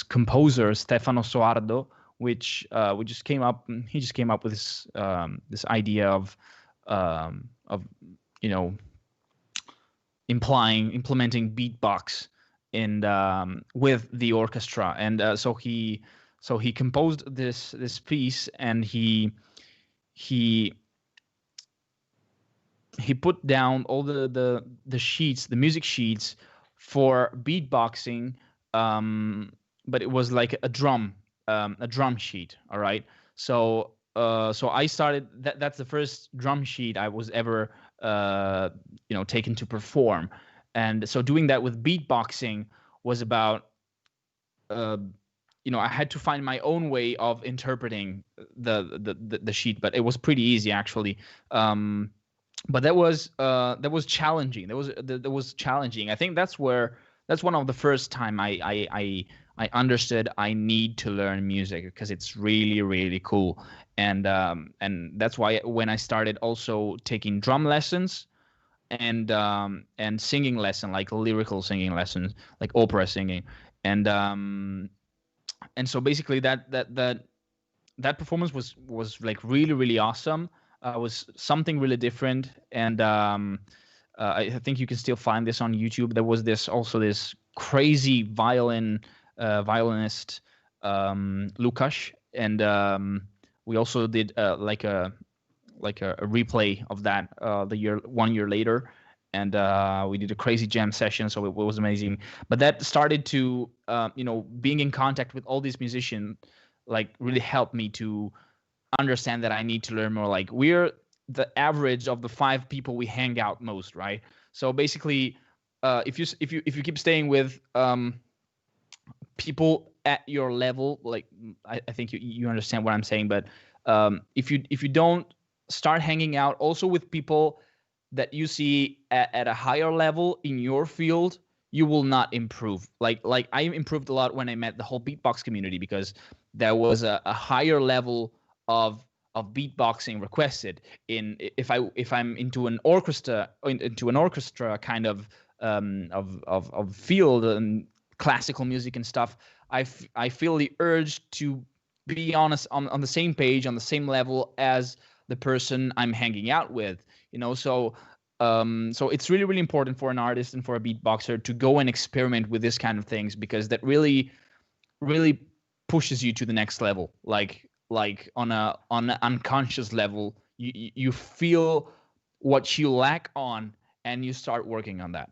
composer Stefano Soardo, which he just came up with this idea of implementing beatbox in with the orchestra, and so he composed this piece, and he put down all the sheets, the music sheets for beatboxing, but it was like a drum sheet. All right, so I started. That's the first drum sheet I was ever taken to perform, and so doing that with beatboxing was about I had to find my own way of interpreting the sheet, but it was pretty easy actually. But that was challenging. That was challenging. I think that's one of the first time I understood I need to learn music, because it's really, really cool. And that's why when I started also taking drum lessons and singing lesson, like lyrical singing lessons, like opera singing, and so basically that performance was like really, really awesome. Was something really different, and I think you can still find this on YouTube. There was this crazy violinist Lukasz, and we also did like a replay of that 1 year later, and we did a crazy jam session, so it was amazing. But that started to being in contact with all these musicians like really helped me to understand that I need to learn more. Like, we're the average of the 5 people we hang out most, right? So basically, if you keep staying with people at your level, like I think you understand what I'm saying. But if you don't start hanging out also with people that you see at a higher level in your field, you will not improve. Like I improved a lot when I met the whole beatbox community, because there was a higher level of beatboxing requested. If I'm into an orchestra kind of field and classical music and stuff, I feel the urge to be honest on the same page, on the same level as the person I'm hanging out with, so it's really, really important for an artist and for a beatboxer to go and experiment with this kind of things, because that really, really pushes you to the next level. Like on an unconscious level, you feel what you lack on, and you start working on that.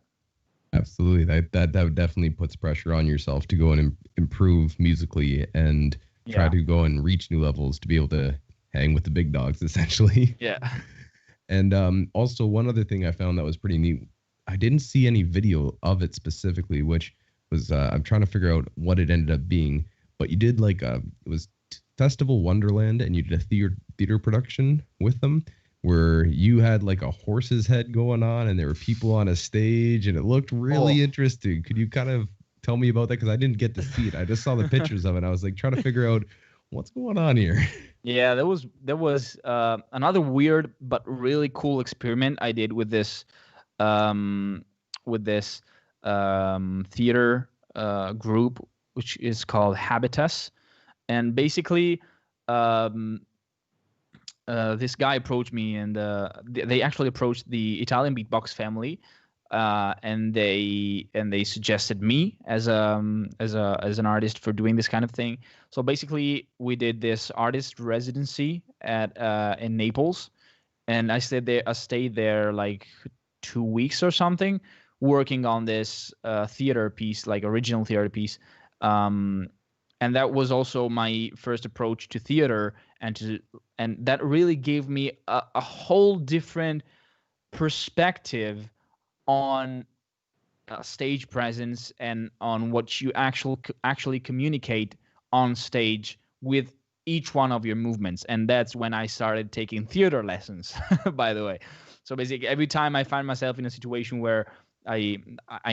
Absolutely. That definitely puts pressure on yourself to go and improve musically and try to go and reach new levels to be able to hang with the big dogs, essentially. Yeah. And also one other thing I found that was pretty neat, I didn't see any video of it specifically, which was I'm trying to figure out what it ended up being. But you did it was Festival Wonderland, and you did a theater production with them where you had like a horse's head going on, and there were people on a stage, and it looked really interesting. Could you kind of tell me about that? Because I didn't get to see it. I just saw the pictures of it. I was like trying to figure out what's going on here. Yeah, there was another weird but really cool experiment I did with this theater group, which is called Habitus. And basically, this guy approached me, and they actually approached the Italian beatbox family, and they suggested me as an artist for doing this kind of thing. So basically, we did this artist residency in Naples, and I stayed there like 2 weeks or something, working on this theater piece, like original theater piece. And that was also my first approach to theater, and that really gave me a whole different perspective on stage presence and on what you actually communicate on stage with each one of your movements. And that's when I started taking theater lessons, by the way. So basically, every time I find myself in a situation where I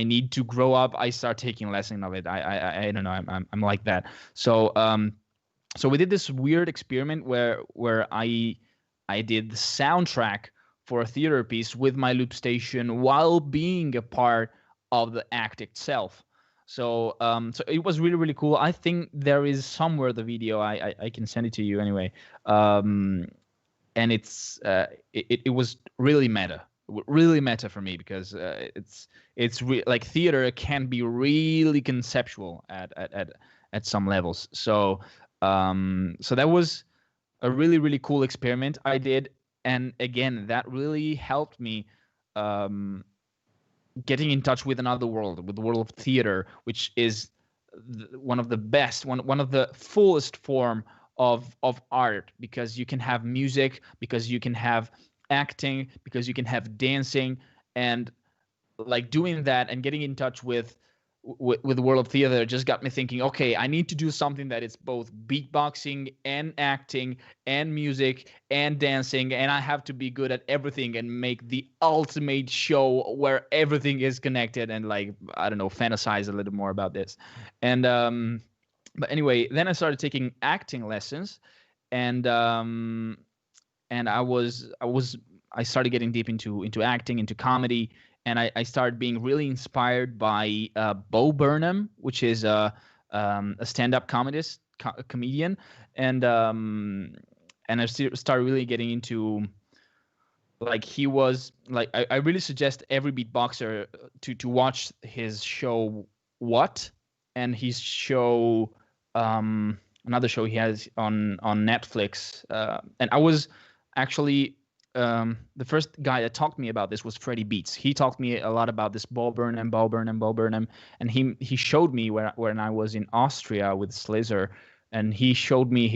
need to grow up, I start taking lesson of it. I don't know, I'm like that. So so we did this weird experiment where I did the soundtrack for a theater piece with my loop station while being a part of the act itself. So so it was really, really cool. I think there is somewhere the video. I can send it to you anyway. And it's it was really meta for me, because like theater can be really conceptual at some levels. So so that was a really, really cool experiment I did, and again, that really helped me getting in touch with another world, with the world of theater, which is one of the best, one of the fullest form of art, because you can have music, because you can have acting, because you can have dancing, and like doing that and getting in touch with the world of theater just got me thinking, okay, I need to do something that is both beatboxing and acting and music and dancing, and I have to be good at everything and make the ultimate show where everything is connected, and like, I don't know, fantasize a little more about this. And but anyway, then I started taking acting lessons, and I started getting deep into acting, into comedy, and I started being really inspired by Bo Burnham, which is a stand-up comedian, and I started really getting into, like, he was like, I really suggest every beatboxer to watch his show What, and his show another show he has on Netflix, and I was actually the first guy that talked to me about this was Freddie Beats. He talked me a lot about this Bo Burnham, and he showed me when I was in Austria with Slizzer, and he showed me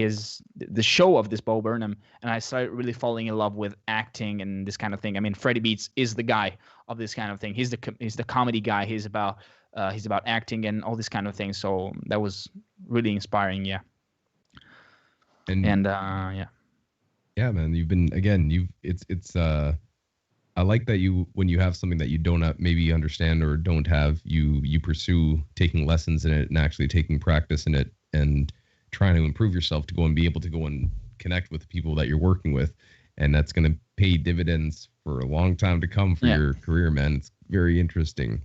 the show of this Bo Burnham, and I started really falling in love with acting and this kind of thing. I mean, Freddie Beats is the guy of this kind of thing. He's the comedy guy. He's about acting and all this kind of thing. So that was really inspiring, yeah. And yeah. Yeah, man, I like that when you have something that you don't maybe understand or don't have, you pursue taking lessons in it and actually taking practice in it and trying to improve yourself to go and be able to go and connect with the people that you're working with, and that's going to pay dividends for a long time to come for your career, man. It's very interesting.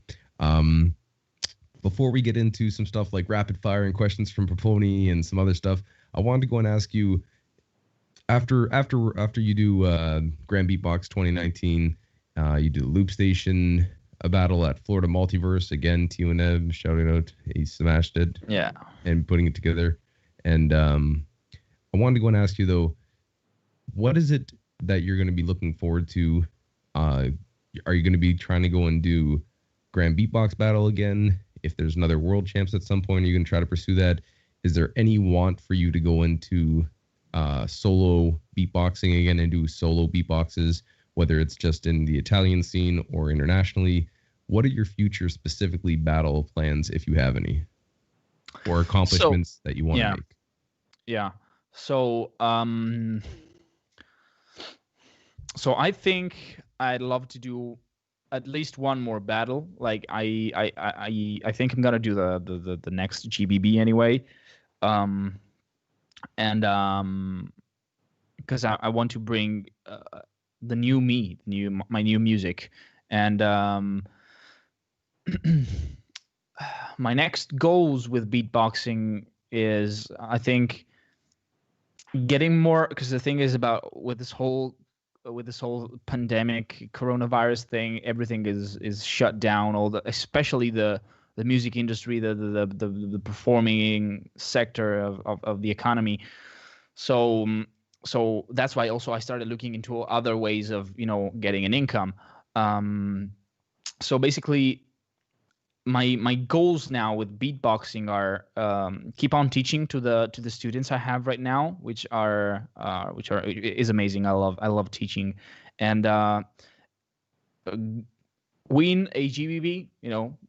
Before we get into some stuff like rapid fire and questions from Proponi and some other stuff, I wanted to go and ask you, after you do Grand Beatbox 2019, you do the Loopstation battle at Florida Multiverse again. TNM, shouting out, he smashed it. Yeah. And putting it together. And I wanted to go and ask you though, what is it that you're going to be looking forward to? Are you going to be trying to go and do Grand Beatbox battle again? If there's another World Champs at some point, are you going to try to pursue that? Is there any want for you to go into solo beatboxing again and do solo beatboxes, whether it's just in the Italian scene or internationally? What are your future specifically battle plans, if you have any, or accomplishments that you want to make? Yeah. So so I think I'd love to do at least one more battle. Like I think I'm gonna do the next GBB anyway. And because I want to bring the new me, my new music, and my next goals with beatboxing is, I think, getting more, because the thing is about with this whole pandemic coronavirus thing, everything is shut down, especially the music industry, the performing sector of the economy. So that's why also I started looking into other ways of, getting an income. So basically my goals now with beatboxing are keep on teaching to the students I have right now, which is amazing. I love teaching, and win a GBB,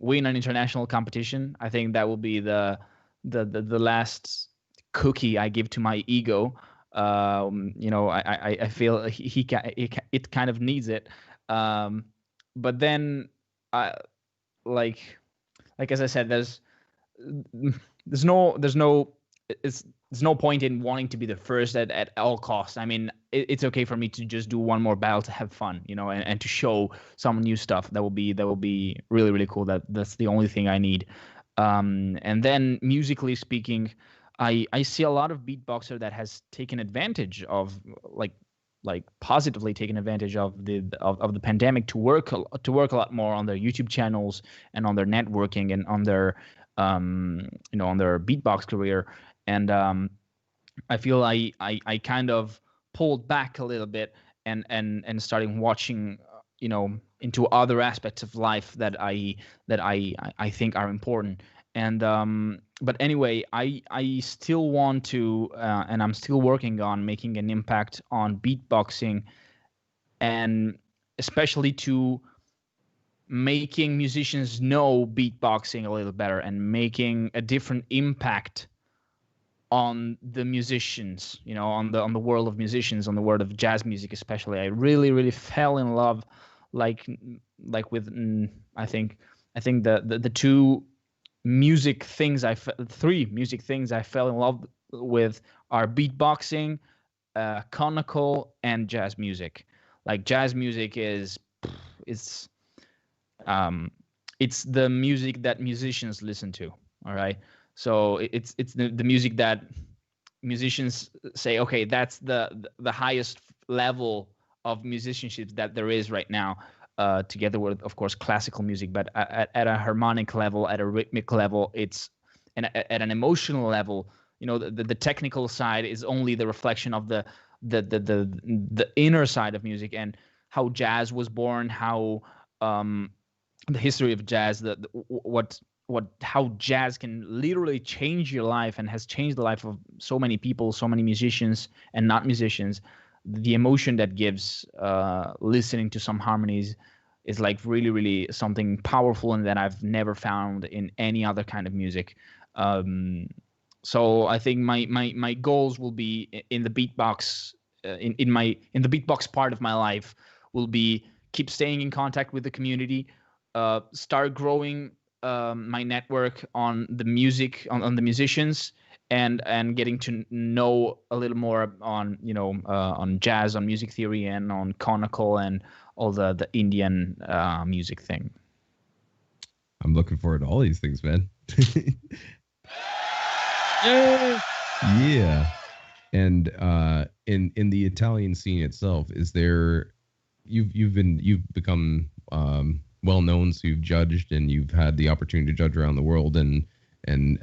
win an international competition. I think that will be the last cookie I give to my ego. I feel it kind of needs it. But then I like as I said, there's no there's no point in wanting to be the first at all costs. I mean, it's okay for me to just do one more battle to have fun, and to show some new stuff. That will be really, really cool. That's the only thing I need. And then musically speaking, I see a lot of beatboxer that has taken advantage of like positively taken advantage of the pandemic to work a lot more on their YouTube channels and on their networking and on their on their beatbox career. And I feel I kind of pulled back a little bit and starting watching into other aspects of life that I think are important. And but anyway, I still want to and I'm still working on making an impact on beatboxing, and especially to making musicians know beatboxing a little better and making a different impact on the musicians, on the world of musicians, on the world of jazz music especially. I really, really fell in love, like with I think the two music things three music things I fell in love with are beatboxing, conical, and jazz music. Like jazz music is it's the music that musicians listen to. All right. So it's the music that musicians say, okay, that's the highest level of musicianship that there is right now, together with, of course, classical music. But at a harmonic level, at a rhythmic level, and at an emotional level, the technical side is only the reflection of the inner side of music and how jazz was born, how the history of jazz, how jazz can literally change your life and has changed the life of so many people, so many musicians and not musicians. The emotion that gives listening to some harmonies is like really, really something powerful and that I've never found in any other kind of music. So I think my goals will be in the beatbox, in the beatbox part of my life will be keep staying in contact with the community, start growing my network on the music, on the musicians, and getting to know a little more on on jazz, on music theory, and on conical and all the Indian music thing. I'm looking forward to all these things, man. Yeah. And in the Italian scene itself, is there you've become well known, so you've judged and you've had the opportunity to judge around the world and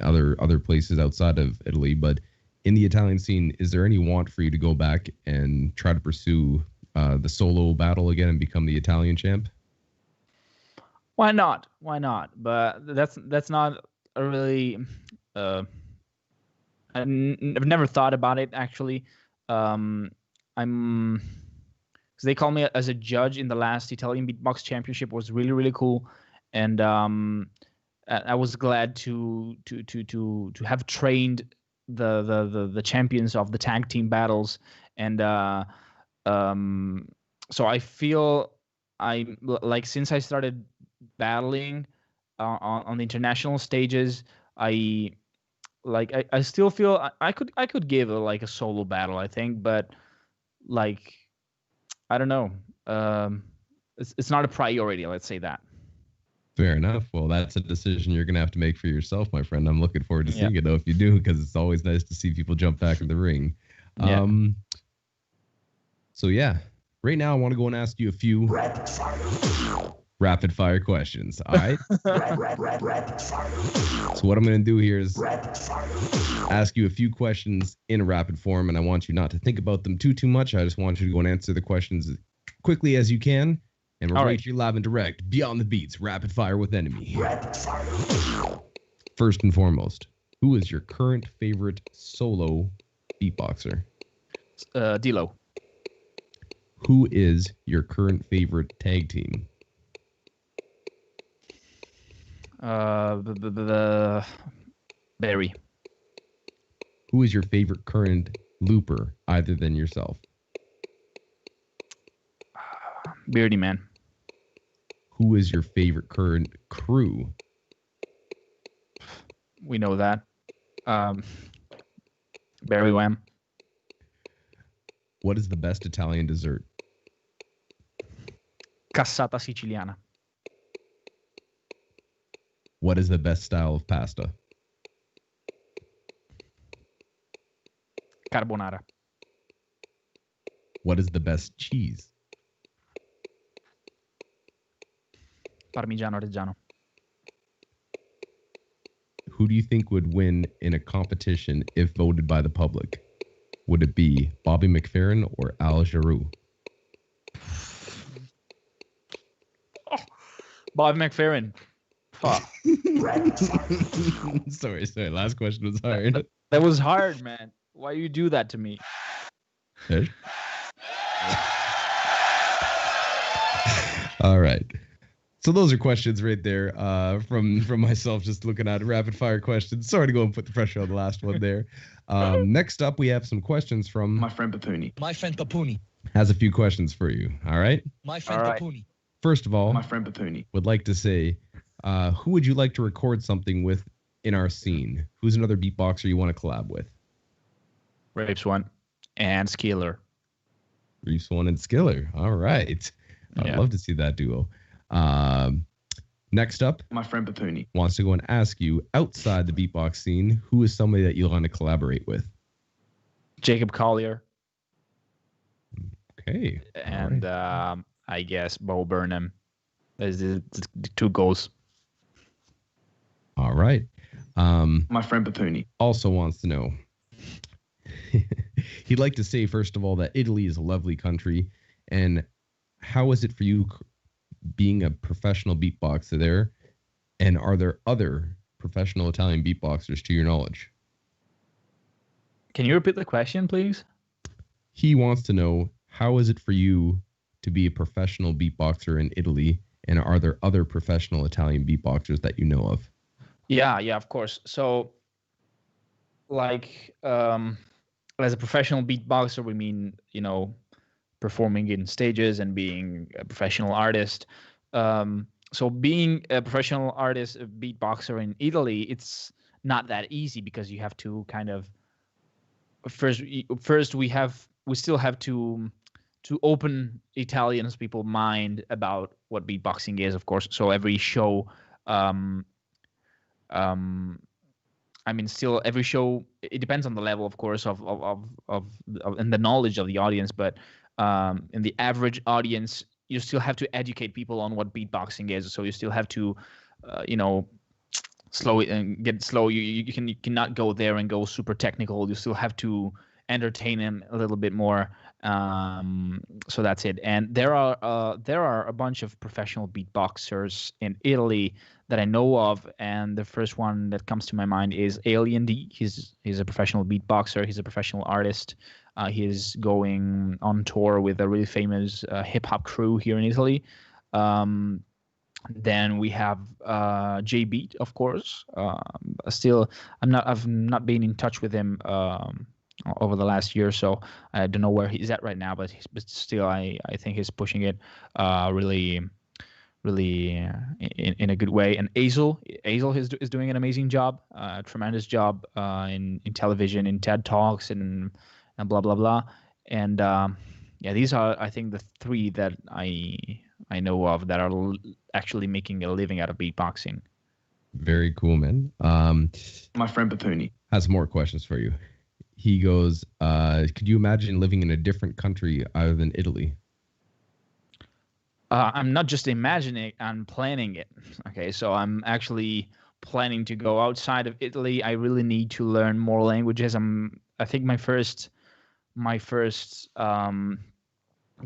other places outside of Italy. But in the Italian scene, is there any want for you to go back and try to pursue the solo battle again and become the Italian champ? Why not? Why not? But that's not a really. I've never thought about it actually. I'm because they called me as a judge in the last Italian Beatbox Championship. Was really, really cool, and I was glad to have trained the champions of the tag team battles, and so I feel since I started battling on the international stages, I still feel I could give a solo battle, I think, but I don't know. It's not a priority, let's say that. Fair enough. Well, that's a decision you're going to have to make for yourself, my friend. I'm looking forward to seeing it, though, if you do, because it's always nice to see people jump back in the ring. Yeah. So, yeah. Right now, I want to go and ask you a few rapid fire questions. All right? So what I'm going to do here is ask you a few questions in a rapid form, and I want you not to think about them too much. I just want you to go and answer the questions as quickly as you can. And we're right here live and direct, beyond the beats, rapid fire with NME. First and foremost, who is your current favorite solo beatboxer? D-Lo. Who is your current favorite tag team? Barry. Who is your favorite current looper, other than yourself? Beardy Man. Who is your favorite current crew? We know that. Barry Wham. What is the best Italian dessert? Cassata siciliana. What is the best style of pasta? Carbonara. What is the best cheese? Parmigiano Reggiano. Who do you think would win in a competition if voted by the public? Would it be Bobby McFerrin or Al Giroux? Bobby McFerrin. Fuck. sorry. Last question was hard. That was hard, man. Why you do that to me? Okay. All right. So those are questions right there from myself, just looking at rapid fire questions. Sorry to go and put the pressure on the last one there. Next up, we have some questions from my friend Papuni. My friend Papuni. Has a few questions for you. All right. My friend Papuni. First of all, my friend Papuni would like to say, who would you like to record something with in our scene? Who's another beatboxer you want to collab with? Rapes One and Skiller. Reese One and Skiller. All right. I'd love to see that duo. Next up, my friend Papuni wants to go and ask you, outside the beatbox scene, who is somebody that you want to collaborate with? Jacob Collier. Okay. And I guess Bo Burnham. There's the two goals. All right. My friend Papuni also wants to know. He'd like to say, first of all, that Italy is a lovely country. And how is it for you being a professional beatboxer there? And are there other professional Italian beatboxers to your knowledge? Can you repeat the question, please? He wants to know, how is it for you to be a professional beatboxer in Italy? And are there other professional Italian beatboxers that you know of? Yeah, of course. So, like, as a professional beatboxer, we mean, performing in stages and being a professional artist. So being a professional artist, a beatboxer in Italy, it's not that easy because you have to kind of first we still have to open Italians people's mind about what beatboxing is, of course. So every show, still every show, it depends on the level, of course, of and the knowledge of the audience, but in the average audience, you still have to educate people on what beatboxing is. So you still have to, slow it and get slow. You cannot go there and go super technical. You still have to entertain them a little bit more. So that's it. And there are a bunch of professional beatboxers in Italy that I know of, and the first one that comes to my mind is Alien D. He's a professional beatboxer. He's a professional artist. He's going on tour with a really famous hip hop crew here in Italy. Then we have J Beat, of course. Still, I've not been in touch with him over the last year, so I don't know where he's at right now. But still, I think he's pushing it really in a good way. And Azel is doing an amazing job, a tremendous job in television, in TED Talks, and blah blah blah. And these are, I think, the three that I know of that are actually making a living out of beatboxing. Very cool, man. My friend Papuni has more questions for you. He goes, could you imagine living in a different country other than Italy? I'm not just imagining, I'm planning it. Okay, so I'm actually planning to go outside of Italy. I really need to learn more languages. I think my first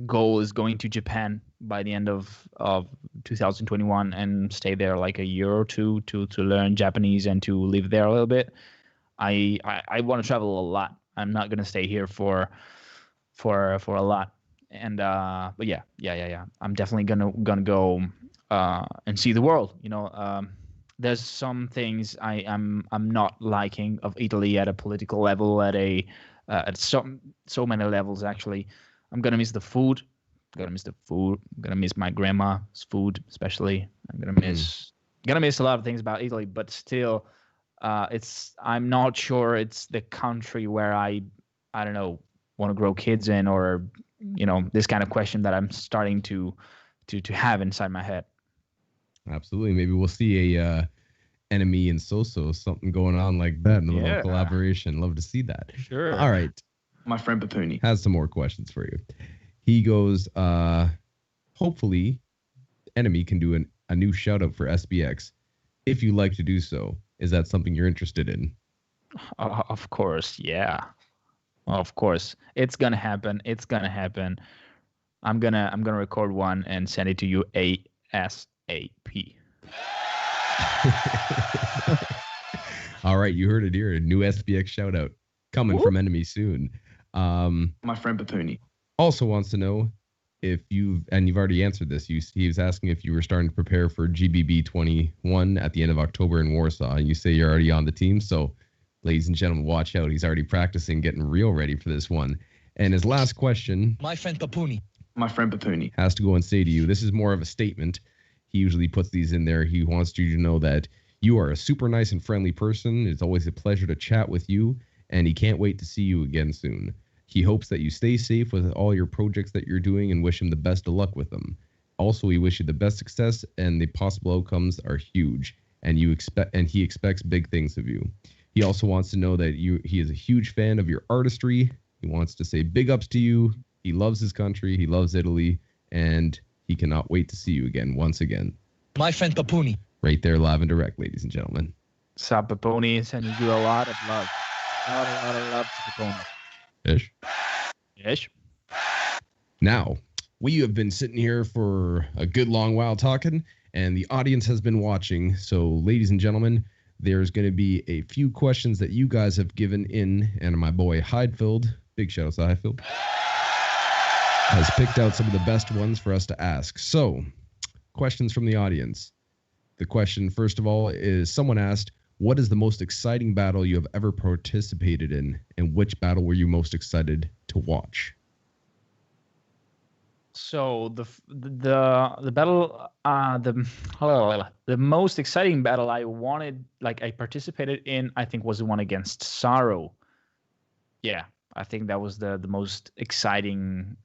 goal is going to Japan by the end of 2021 and stay there like a year or two to learn Japanese and to live there a little bit. I want to travel a lot. I'm not gonna stay here for a lot. And but yeah. I'm definitely gonna go and see the world. There's some things I'm not liking of Italy at a political level, at so many levels actually. I'm gonna miss the food. gonna miss the food. I'm gonna miss my grandma's food, especially. I'm gonna miss a lot of things about Italy, but still, I'm not sure it's the country where I don't know, want to grow kids in, or this kind of question that I'm starting to have inside my head. Absolutely. Maybe we'll see a NME and So-So, something going on like that in a little collaboration. Love to see that. Sure. All right. My friend Papuni has some more questions for you. He goes, hopefully NME can do a new shout out for SBX. If you like to do so, is that something you're interested in? Of course. Yeah. Of course. It's going to happen. It's going to happen. I'm going to record one and send it to you ASAP. All right, you heard it here. A new SBX shout out coming from NME soon. My friend Papuni also wants to know if you've already answered this. He was asking if you were starting to prepare for GBB 21 at the end of October in Warsaw, and you say you're already on the team. So, ladies and gentlemen, watch out. He's already practicing, getting real ready for this one. And his last question, my friend Papuni has to go and say to you, this is more of a statement. He usually puts these in there. He wants you to know that you are a super nice and friendly person. It's always a pleasure to chat with you, and he can't wait to see you again soon. He hopes that you stay safe with all your projects that you're doing and wish him the best of luck with them. Also, we wish you the best success, and the possible outcomes are huge, and he expects big things of you. He also wants to know that he is a huge fan of your artistry. He wants to say big ups to you. He loves his country. He loves Italy, and he cannot wait to see you again, once again. My friend Papuni. Right there, live and direct, ladies and gentlemen. Sup, Papuni, sending you a lot of love. A lot of love to Papuni. Ish. Now, we have been sitting here for a good long while talking, and the audience has been watching. So, ladies and gentlemen, there's going to be a few questions that you guys have given in, and my boy Heidfeld, big shout out to Heidfeld, has picked out some of the best ones for us to ask. So, questions from the audience. The question, first of all, is someone asked, what is the most exciting battle you have ever participated in, and which battle were you most excited to watch? So the battle, the most exciting battle I participated in, I think, was the one against Sorrow. Yeah, I think that was the most exciting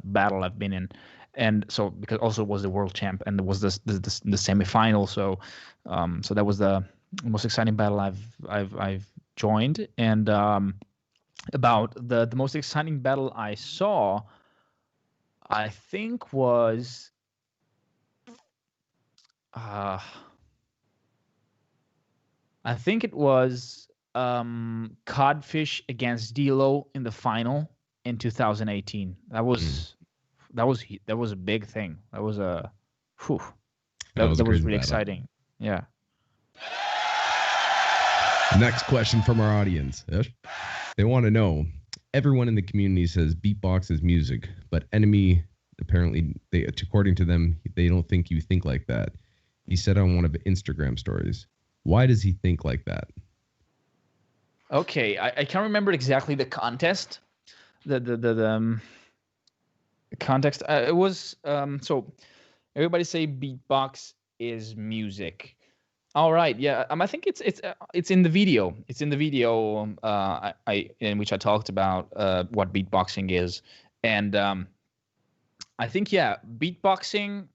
battle I've been in, and so because also it was the world champ and it was the semifinal. So that was the most exciting battle I've joined. And about the most exciting battle I saw, I think was Codfish against Dilo in the final in 2018. That was a big thing. That was really exciting. Yeah. Next question from our audience. They want to know, everyone in the community says beatbox is music, but NME, apparently, according to them, they don't think you think like that. He said on one of the Instagram stories. Why does he think like that? Okay, I can't remember exactly the contest. The context. It was so everybody say beatbox is music. All right, yeah. I think it's in the video. It's in the video in which I talked about what beatboxing is, and I think beatboxing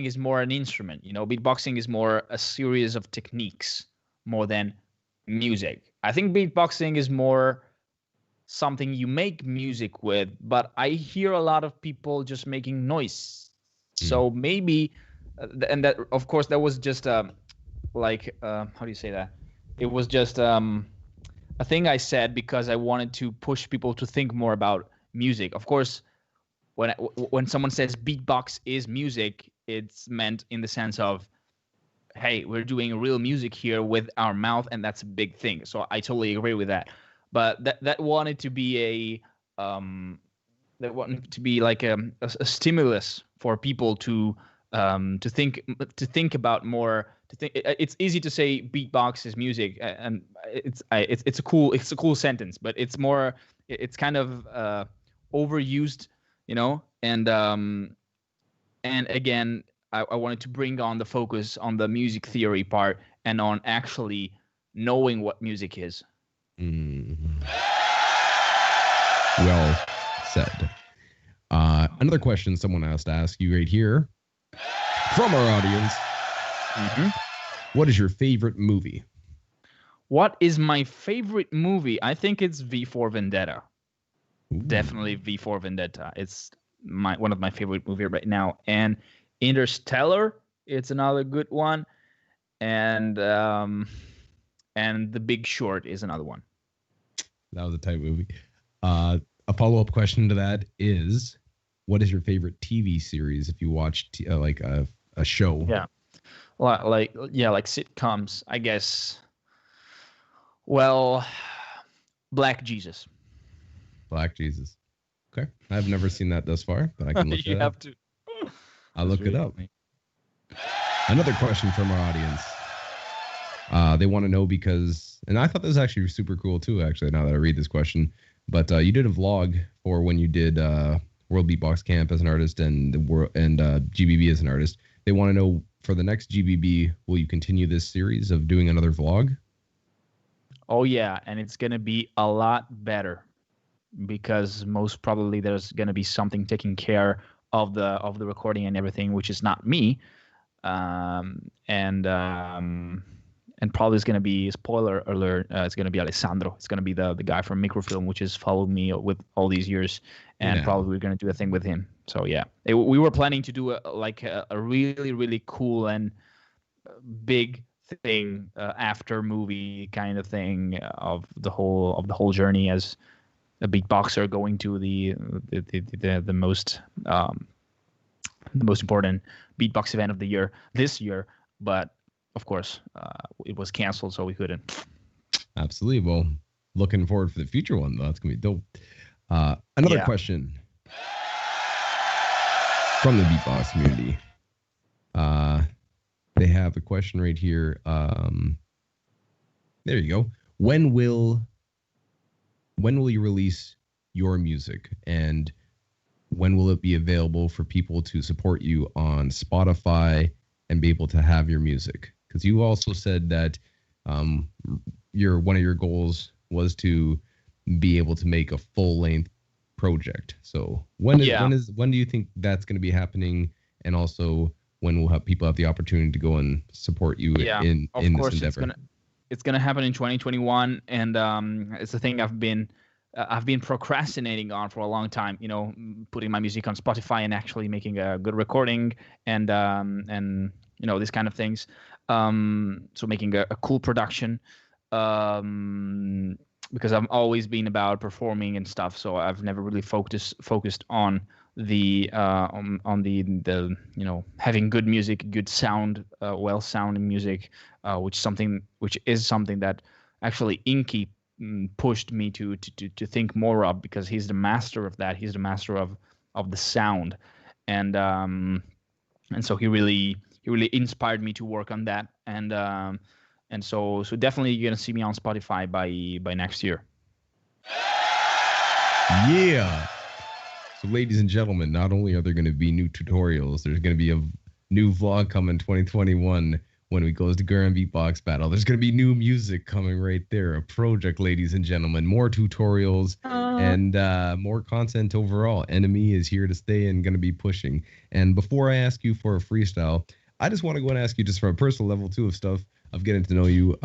is more an instrument. Beatboxing is more a series of techniques more than music. I think beatboxing is more something you make music with, but I hear a lot of people just making noise. So maybe. And that, of course, that was just how do you say that? It was just a thing I said because I wanted to push people to think more about music. Of course, when someone says beatbox is music, it's meant in the sense of, hey, we're doing real music here with our mouth, and that's a big thing. So I totally agree with that. But that wanted to be like a stimulus for people to think about more. It's easy to say beatbox is music, and it's a cool sentence, but it's more. It's kind of overused, you know. And again, I wanted to bring on the focus on the music theory part and on actually knowing what music is. Well said. Another question someone asked to ask you right here from our audience. What is your favorite movie? What is my favorite movie? I think it's V for Vendetta. Ooh. Definitely V for Vendetta. It's one of my favorite movies right now. And Interstellar, it's another good one. And The Big Short is another one. That was a tight movie. A follow-up question to that is, what is your favorite TV series if you watch like a show? Yeah. Like sitcoms, I guess. Well, Black Jesus. Black Jesus. Okay. I've never seen that thus far, but I can look it up. You have to. I'll look it up. Another question from our audience. They want to know because, and I thought this was actually super cool too, actually, now that I read this question, but you did a vlog for when you did World Beatbox Camp as an artist and GBB as an artist. They want to know, for the next GBB, will you continue this series of doing another vlog? Oh yeah, and it's gonna be a lot better because most probably there's gonna be something taking care of the recording and everything, which is not me, and probably it's gonna be, spoiler alert, it's gonna be Alessandro. It's gonna be the guy from Microfilm, which has followed me with all these years, and probably we're gonna do a thing with him. So yeah, we were planning to do a really, really cool and big thing, after movie kind of thing of the whole journey as a beatboxer, going to the most important beatbox event of the year this year, but of course it was canceled, so we couldn't. Absolutely. Well, looking forward for the future one though. That's gonna be dope. Another question from the beatbox community. They have a question right here. There you go. When will you release your music, and when will it be available for people to support you on Spotify and be able to have your music? Because you also said that one of your goals was to be able to make a full-length project. So when do you think that's going to be happening, and also when will people have the opportunity to go and support you in this endeavor? It's gonna happen in 2021, and it's a thing I've been procrastinating on for a long time. You know, putting my music on Spotify and actually making a good recording, and you know, these kind of things. So making a cool production, because I've always been about performing and stuff. So I've never really focused on the you know, having good music, good sound, well sounding music, which is something that actually Inky pushed me to think more of, because he's the master of that. He's the master of the sound, and so he really inspired me to work on that, and so definitely you're gonna see me on Spotify by next year. Yeah. So, ladies and gentlemen, not only are there going to be new tutorials, there's going to be a new vlog coming 2021 when we goes to Gurren Beatbox Battle. There's going to be new music coming right there, a project, ladies and gentlemen. More tutorials and more content overall. NME is here to stay and going to be pushing. And before I ask you for a freestyle, I just want to go and ask you, just from a personal level too, of getting to know you.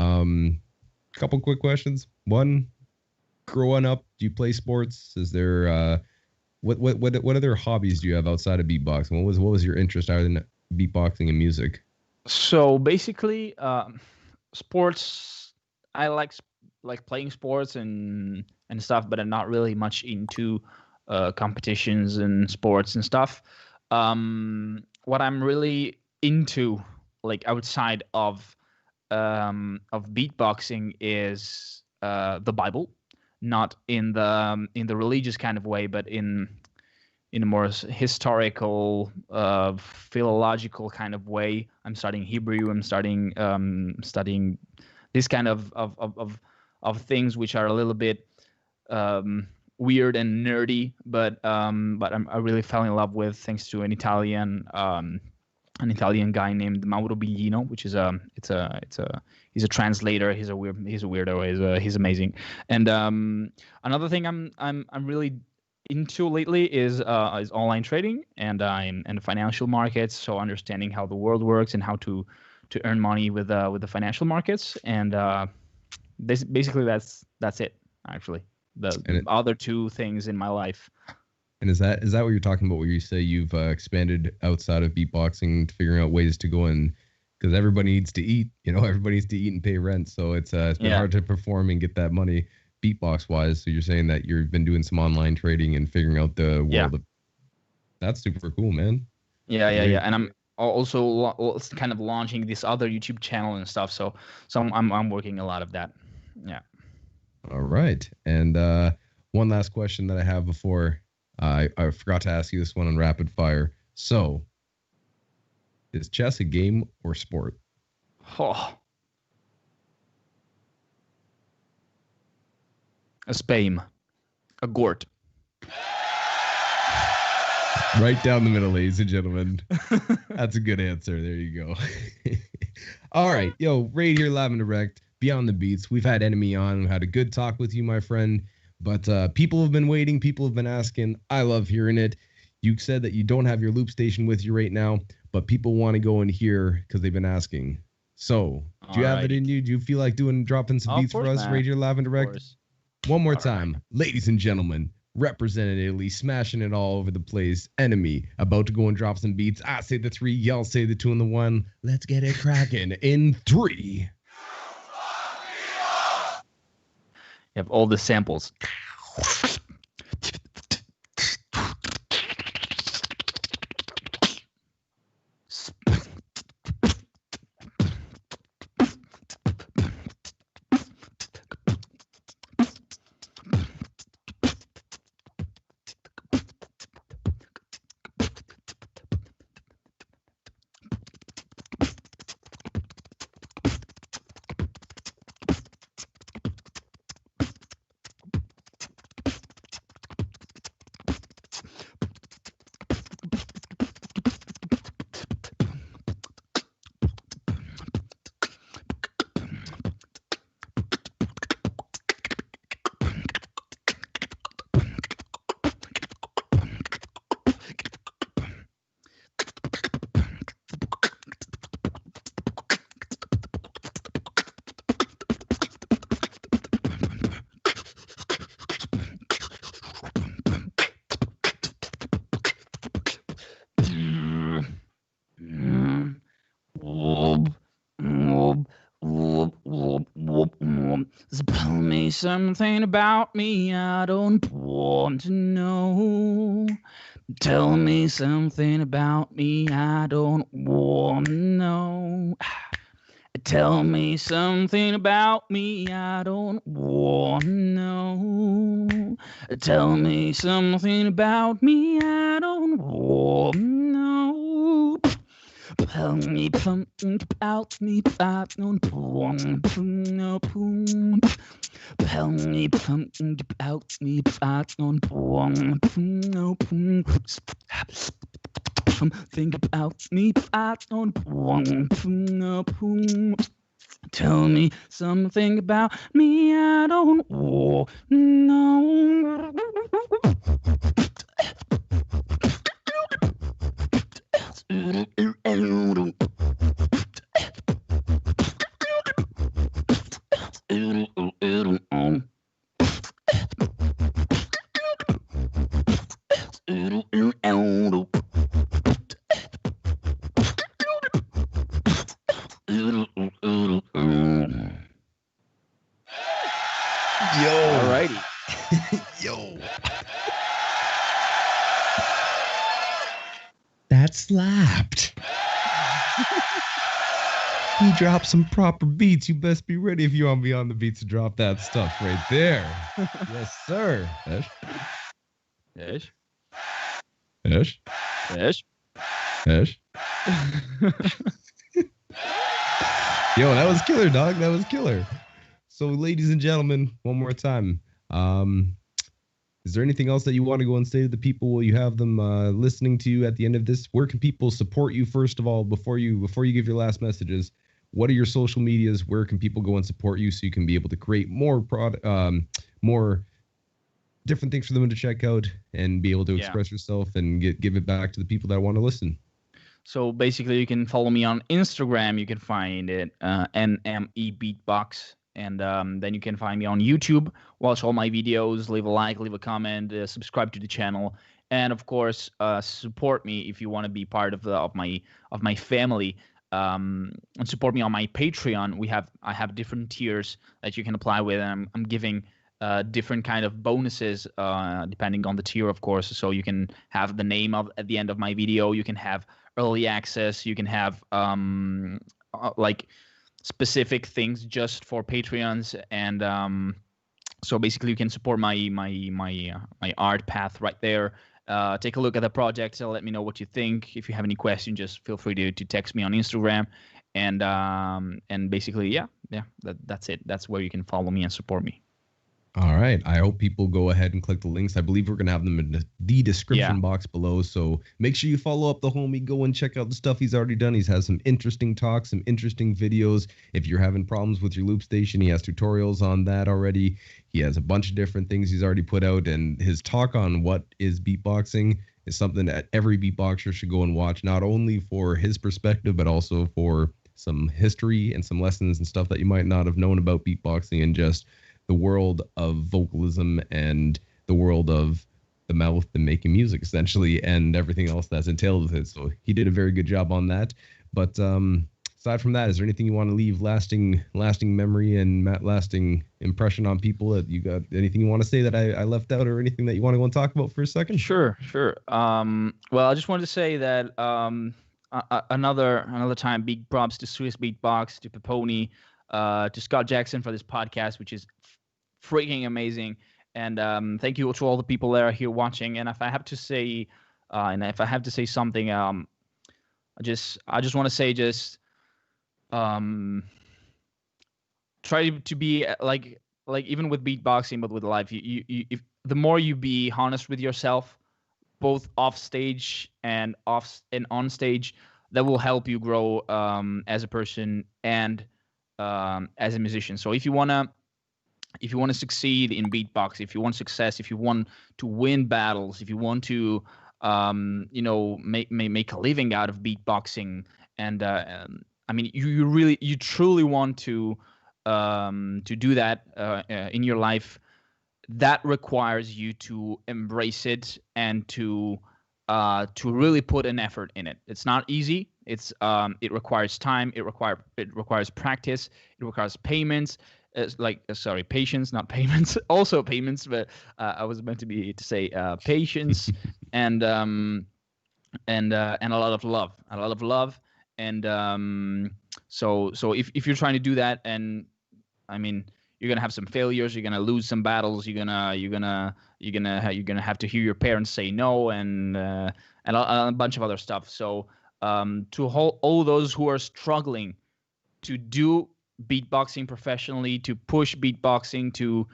Couple quick questions. One, growing up, do you play sports? Is there what other hobbies do you have outside of beatboxing? What was your interest other than beatboxing and music? So basically, sports. I like playing sports and stuff, but I'm not really much into competitions and sports and stuff. What I'm really into, like outside of beatboxing, is the Bible. Not in the religious kind of way, but in a more historical, philological kind of way. I'm studying Hebrew. I'm studying this kind of things which are a little bit weird and nerdy, but I really fell in love with, thanks to an Italian guy named Mauro Biglino, which is he's a translator. He's a weirdo. He's amazing. And another thing I'm really into lately is online trading, and I'm in the financial markets, so understanding how the world works and how to earn money with the financial markets. And basically that's it, actually. The other two things in my life. And is that what you're talking about, where you say you've expanded outside of beatboxing, figuring out ways to go in, because everybody needs to eat, everybody needs to eat and pay rent. So it's been hard to perform and get that money beatbox wise. So you're saying that you've been doing some online trading and figuring out the world. That's super cool, man. Yeah. And I'm also kind of launching this other YouTube channel and stuff. So I'm working a lot of that. Yeah. All right. And one last question that I have before I forgot to ask you this one on rapid fire. So, is chess a game or sport? Oh. A spame. A gort. Right down the middle, ladies and gentlemen. That's a good answer. There you go. All right. Yo, right here, live and direct, Beyond the Beats. We've had NME on. We had a good talk with you, my friend. But people have been waiting. People have been asking. I love hearing it. You said that you don't have your Loopstation with you right now, but people want to go and hear because they've been asking. So, do you have it in you? Do you feel like dropping some beats for us, Radio Live and Direct? One more time, ladies and gentlemen, representing Italy, smashing it all over the place. NME, about to go and drop some beats. I say the 3, y'all say the 2 and the 1. Let's get it cracking in 3. You have all the samples. Tell me something about me I don't want to know. Tell me something about me I don't want to know. Tell me something about me I don't want to know. Tell me something about me I don't want to know. Tell me something about me I don't want to know. Tell me something about me I don't want to know. Something about me I don't want to know. Tell me something about me I don't want to know. Alrighty. Yo. That slapped. He dropped some proper beats. You best be ready if you want to be on the beats to drop that stuff right there. Yes, sir. Ish. Ish. Ish. Ish. Ish. Yo, that was killer, dog. That was killer. So, ladies and gentlemen, one more time. Is there anything else that you want to go and say to the people while you have them listening to you at the end of this? Where can people support you, first of all, before you give your last messages? What are your social medias? Where can people go and support you so you can be able to create more more different things for them to check out and be able to express yourself and give it back to the people that want to listen? So basically, you can follow me on Instagram. You can find it NME Beatbox. And then you can find me on YouTube, watch all my videos, leave a like, leave a comment, subscribe to the channel, and of course, support me if you want to be part of my family. And support me on my Patreon. I have different tiers that you can apply with, and I'm giving different kind of bonuses depending on the tier, of course. So you can have the name at the end of my video. You can have early access. You can have like specific things just for Patreons, and so basically you can support my art path right there. Take a look at the project, so let me know what you think. If you have any questions, just feel free to text me on Instagram, and basically that's it. That's where you can follow me and support me. All right. I hope people go ahead and click the links. I believe we're going to have them in the description box below. So make sure you follow up the homie. Go and check out the stuff he's already done. He's has some interesting talks, some interesting videos. If you're having problems with your loop station, he has tutorials on that already. He has a bunch of different things he's already put out. And his talk on what is beatboxing is something that every beatboxer should go and watch, not only for his perspective, but also for some history and some lessons and stuff that you might not have known about beatboxing and just the world of vocalism and the world of the mouth and making music, essentially, and everything else that's entailed with it. So he did a very good job on that. But aside from that, is there anything you want to leave lasting memory and lasting impression on people? That you got anything you want to say that I left out, or anything that you want to go and talk about for a second? Sure. Well, I just wanted to say that another time, big props to Swissbeatbox, to Peponi, to Scott Jackson for this podcast, which is freaking amazing. And thank you to all the people that are here watching. And if I have to say, something, I just want to say, try to be like even with beatboxing, but with life, if the more you be honest with yourself, both off stage and on stage, that will help you grow as a person and as a musician. So if you wanna succeed in beatbox, if you want success, if you want to win battles, if you want to make a living out of beatboxing, and I mean you truly want to do that in your life, that requires you to embrace it and to really put an effort in it. It's not easy. It requires time. It requires practice. It requires payments. Patience, not payments. Also payments, but I was meant to say patience and a lot of love. And so if you're trying to do that, and I mean, you're gonna have some failures. You're gonna lose some battles. You're gonna have to hear your parents say no, and a bunch of other stuff. So to all those who are struggling to do beatboxing professionally, to push beatboxing, to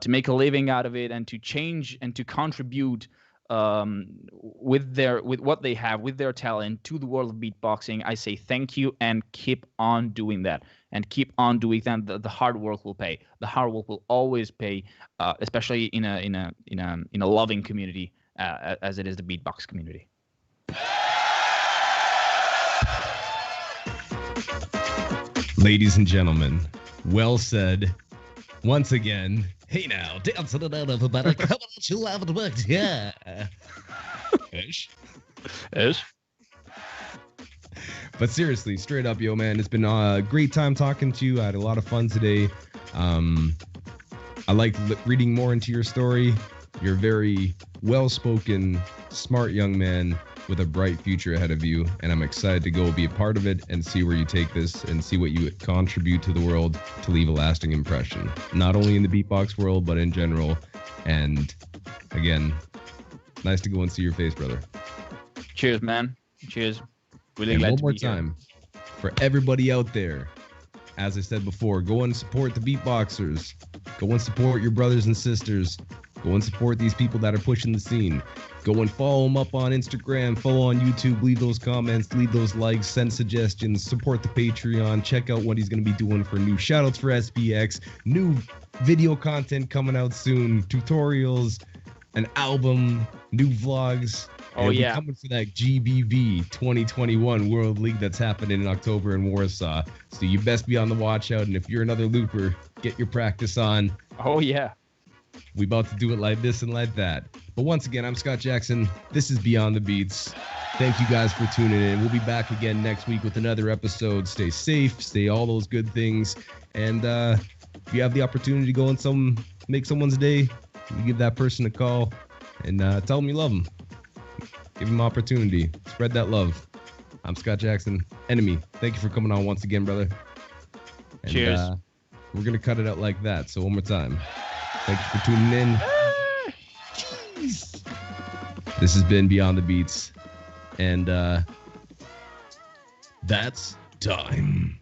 make a living out of it, and to change and to contribute with what they have, with their talent, to the world of beatboxing, I say thank you, and keep on doing that. And keep on doing that. The hard work will pay. The hard work will always pay, especially in a loving community as it is the beatbox community. Ladies and gentlemen, well said. Once again, hey now, dance it out of about come on, you haven't worked, yeah. Ish. But seriously, straight up, yo, man, it's been a great time talking to you. I had a lot of fun today. I like reading more into your story. You're a very well-spoken, smart young man with a bright future ahead of you, and I'm excited to go be a part of it and see where you take this and see what you contribute to the world to leave a lasting impression, not only in the beatbox world, but in general. And again, nice to go and see your face, brother. Cheers, man. Cheers. Really and glad one to more be here. time, for everybody out there, as I said before, go and support the beatboxers. Go and support your brothers and sisters. Go and support these people that are pushing the scene. Go and follow them up on Instagram, follow on YouTube, leave those comments, leave those likes, send suggestions, support the Patreon, check out what he's going to be doing for new shoutouts for SBX, new video content coming out soon, tutorials, an album, new vlogs. Oh, and yeah. Coming for that GBB 2021 World League that's happening in October in Warsaw. So you best be on the watch out. And if you're another looper, get your practice on. Oh, yeah. We about to do it like this and like that. But once again, I'm Scott Jackson. This is Beyond the Beats. Thank you guys for tuning in. We'll be back again next week with another episode. Stay safe, stay all those good things. And if you have the opportunity to go and make someone's day, you give that person a call and tell them you love them. Give them opportunity. Spread that love. I'm Scott Jackson. NME, thank you for coming on once again, brother. And, cheers. We're going to cut it out like that. So one more time. Thank you for tuning in. Jeez. This has been Beyond the Beats. And that's time.